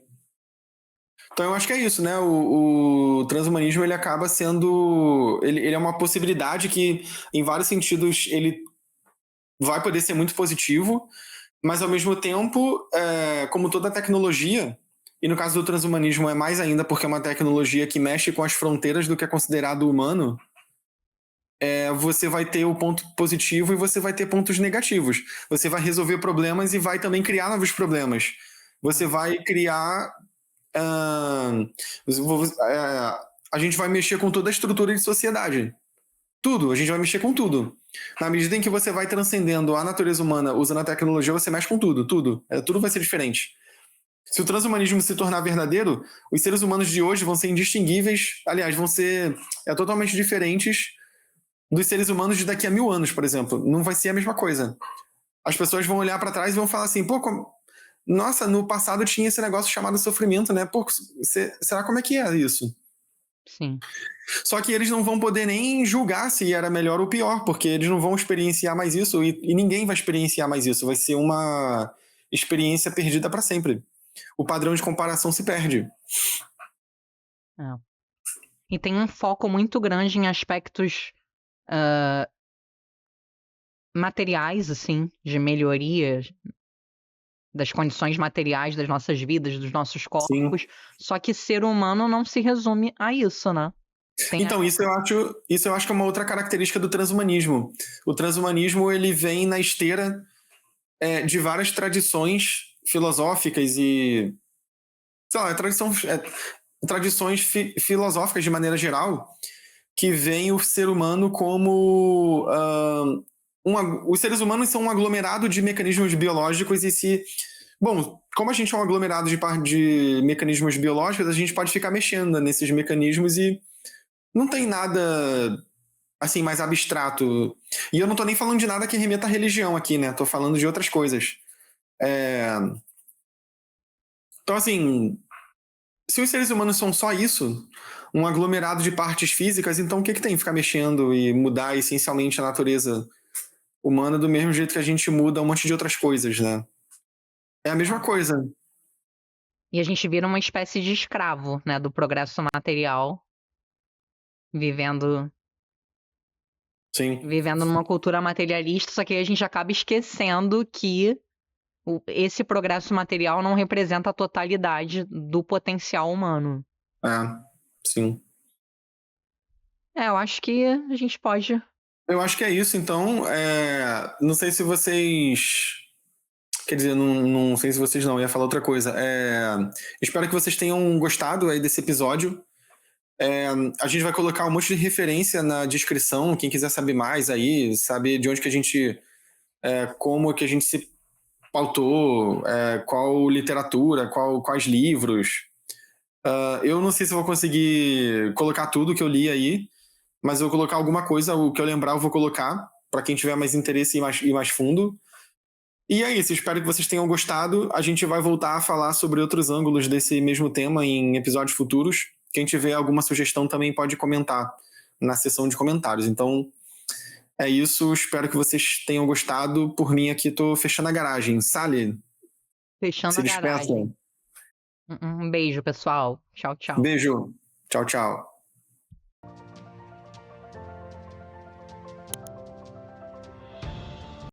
[SPEAKER 1] Então eu acho que é isso, né? O transhumanismo ele acaba sendo. Ele é uma possibilidade que, em vários sentidos, ele vai poder ser muito positivo, mas ao mesmo tempo, como toda tecnologia, e no caso do transhumanismo é mais ainda porque é uma tecnologia que mexe com as fronteiras do que é considerado humano, você vai ter o ponto positivo e você vai ter pontos negativos. Você vai resolver problemas e vai também criar novos problemas. Você vai criar a gente vai mexer com toda a estrutura de sociedade. Tudo, a gente vai mexer com tudo. Na medida em que você vai transcendendo a natureza humana usando a tecnologia, você mexe com tudo, tudo. Tudo vai ser diferente. Se o transhumanismo se tornar verdadeiro, os seres humanos de hoje vão ser indistinguíveis, aliás, vão ser totalmente diferentes dos seres humanos de daqui a 1000 anos, por exemplo. Não vai ser a mesma coisa. As pessoas vão olhar para trás e vão falar assim, pô, nossa, no passado tinha esse negócio chamado sofrimento, né? Pô, será como é que é isso?
[SPEAKER 2] Sim.
[SPEAKER 1] Só que eles não vão poder nem julgar se era melhor ou pior, porque eles não vão experienciar mais isso e ninguém vai experienciar mais isso. Vai ser uma experiência perdida para sempre. O padrão de comparação se perde.
[SPEAKER 2] É. E tem um foco muito grande em aspectos materiais, assim, de melhoria das condições materiais das nossas vidas, dos nossos
[SPEAKER 1] Sim.
[SPEAKER 2] corpos. Só que ser humano não se resume a isso, né?
[SPEAKER 1] Então, isso eu acho que é uma outra característica do transhumanismo. O transhumanismo ele vem na esteira de várias tradições filosóficas e sei lá, tradições filosóficas de maneira geral que veem o ser humano como os seres humanos são um aglomerado de mecanismos biológicos bom, como a gente é um aglomerado de mecanismos biológicos, a gente pode ficar mexendo nesses mecanismos e não tem nada assim mais abstrato. E eu não tô nem falando de nada que remeta à religião aqui, né? Tô falando de outras coisas. Então, assim, se os seres humanos são só isso, um aglomerado de partes físicas, então o que tem ficar mexendo e mudar essencialmente a natureza humana do mesmo jeito que a gente muda um monte de outras coisas, né? É a mesma coisa.
[SPEAKER 2] E a gente vira uma espécie de escravo, né, do progresso material, vivendo
[SPEAKER 1] Sim.
[SPEAKER 2] numa cultura materialista, só que aí a gente acaba esquecendo que esse progresso material não representa a totalidade do potencial humano.
[SPEAKER 1] Sim.
[SPEAKER 2] Eu acho que a gente pode.
[SPEAKER 1] Eu acho que é isso, então. Não sei se vocês. Quer dizer, não sei se vocês não, eu ia falar outra coisa. Espero que vocês tenham gostado aí desse episódio. A gente vai colocar um monte de referência na descrição, quem quiser saber mais aí, saber de onde que a gente... como que a gente se pautou, qual literatura, quais livros. Eu não sei se eu vou conseguir colocar tudo que eu li aí, mas eu vou colocar alguma coisa, o que eu lembrar eu vou colocar, para quem tiver mais interesse e ir mais fundo. E é isso, espero que vocês tenham gostado. A gente vai voltar a falar sobre outros ângulos desse mesmo tema em episódios futuros. Quem tiver alguma sugestão também pode comentar na seção de comentários. Então, é isso. Espero que vocês tenham gostado. Por mim, aqui tô fechando a garagem. Sally,
[SPEAKER 2] Fechando
[SPEAKER 1] se
[SPEAKER 2] a
[SPEAKER 1] despeça.
[SPEAKER 2] garagem. Um beijo, pessoal. Tchau, tchau.
[SPEAKER 1] Beijo. Tchau, tchau.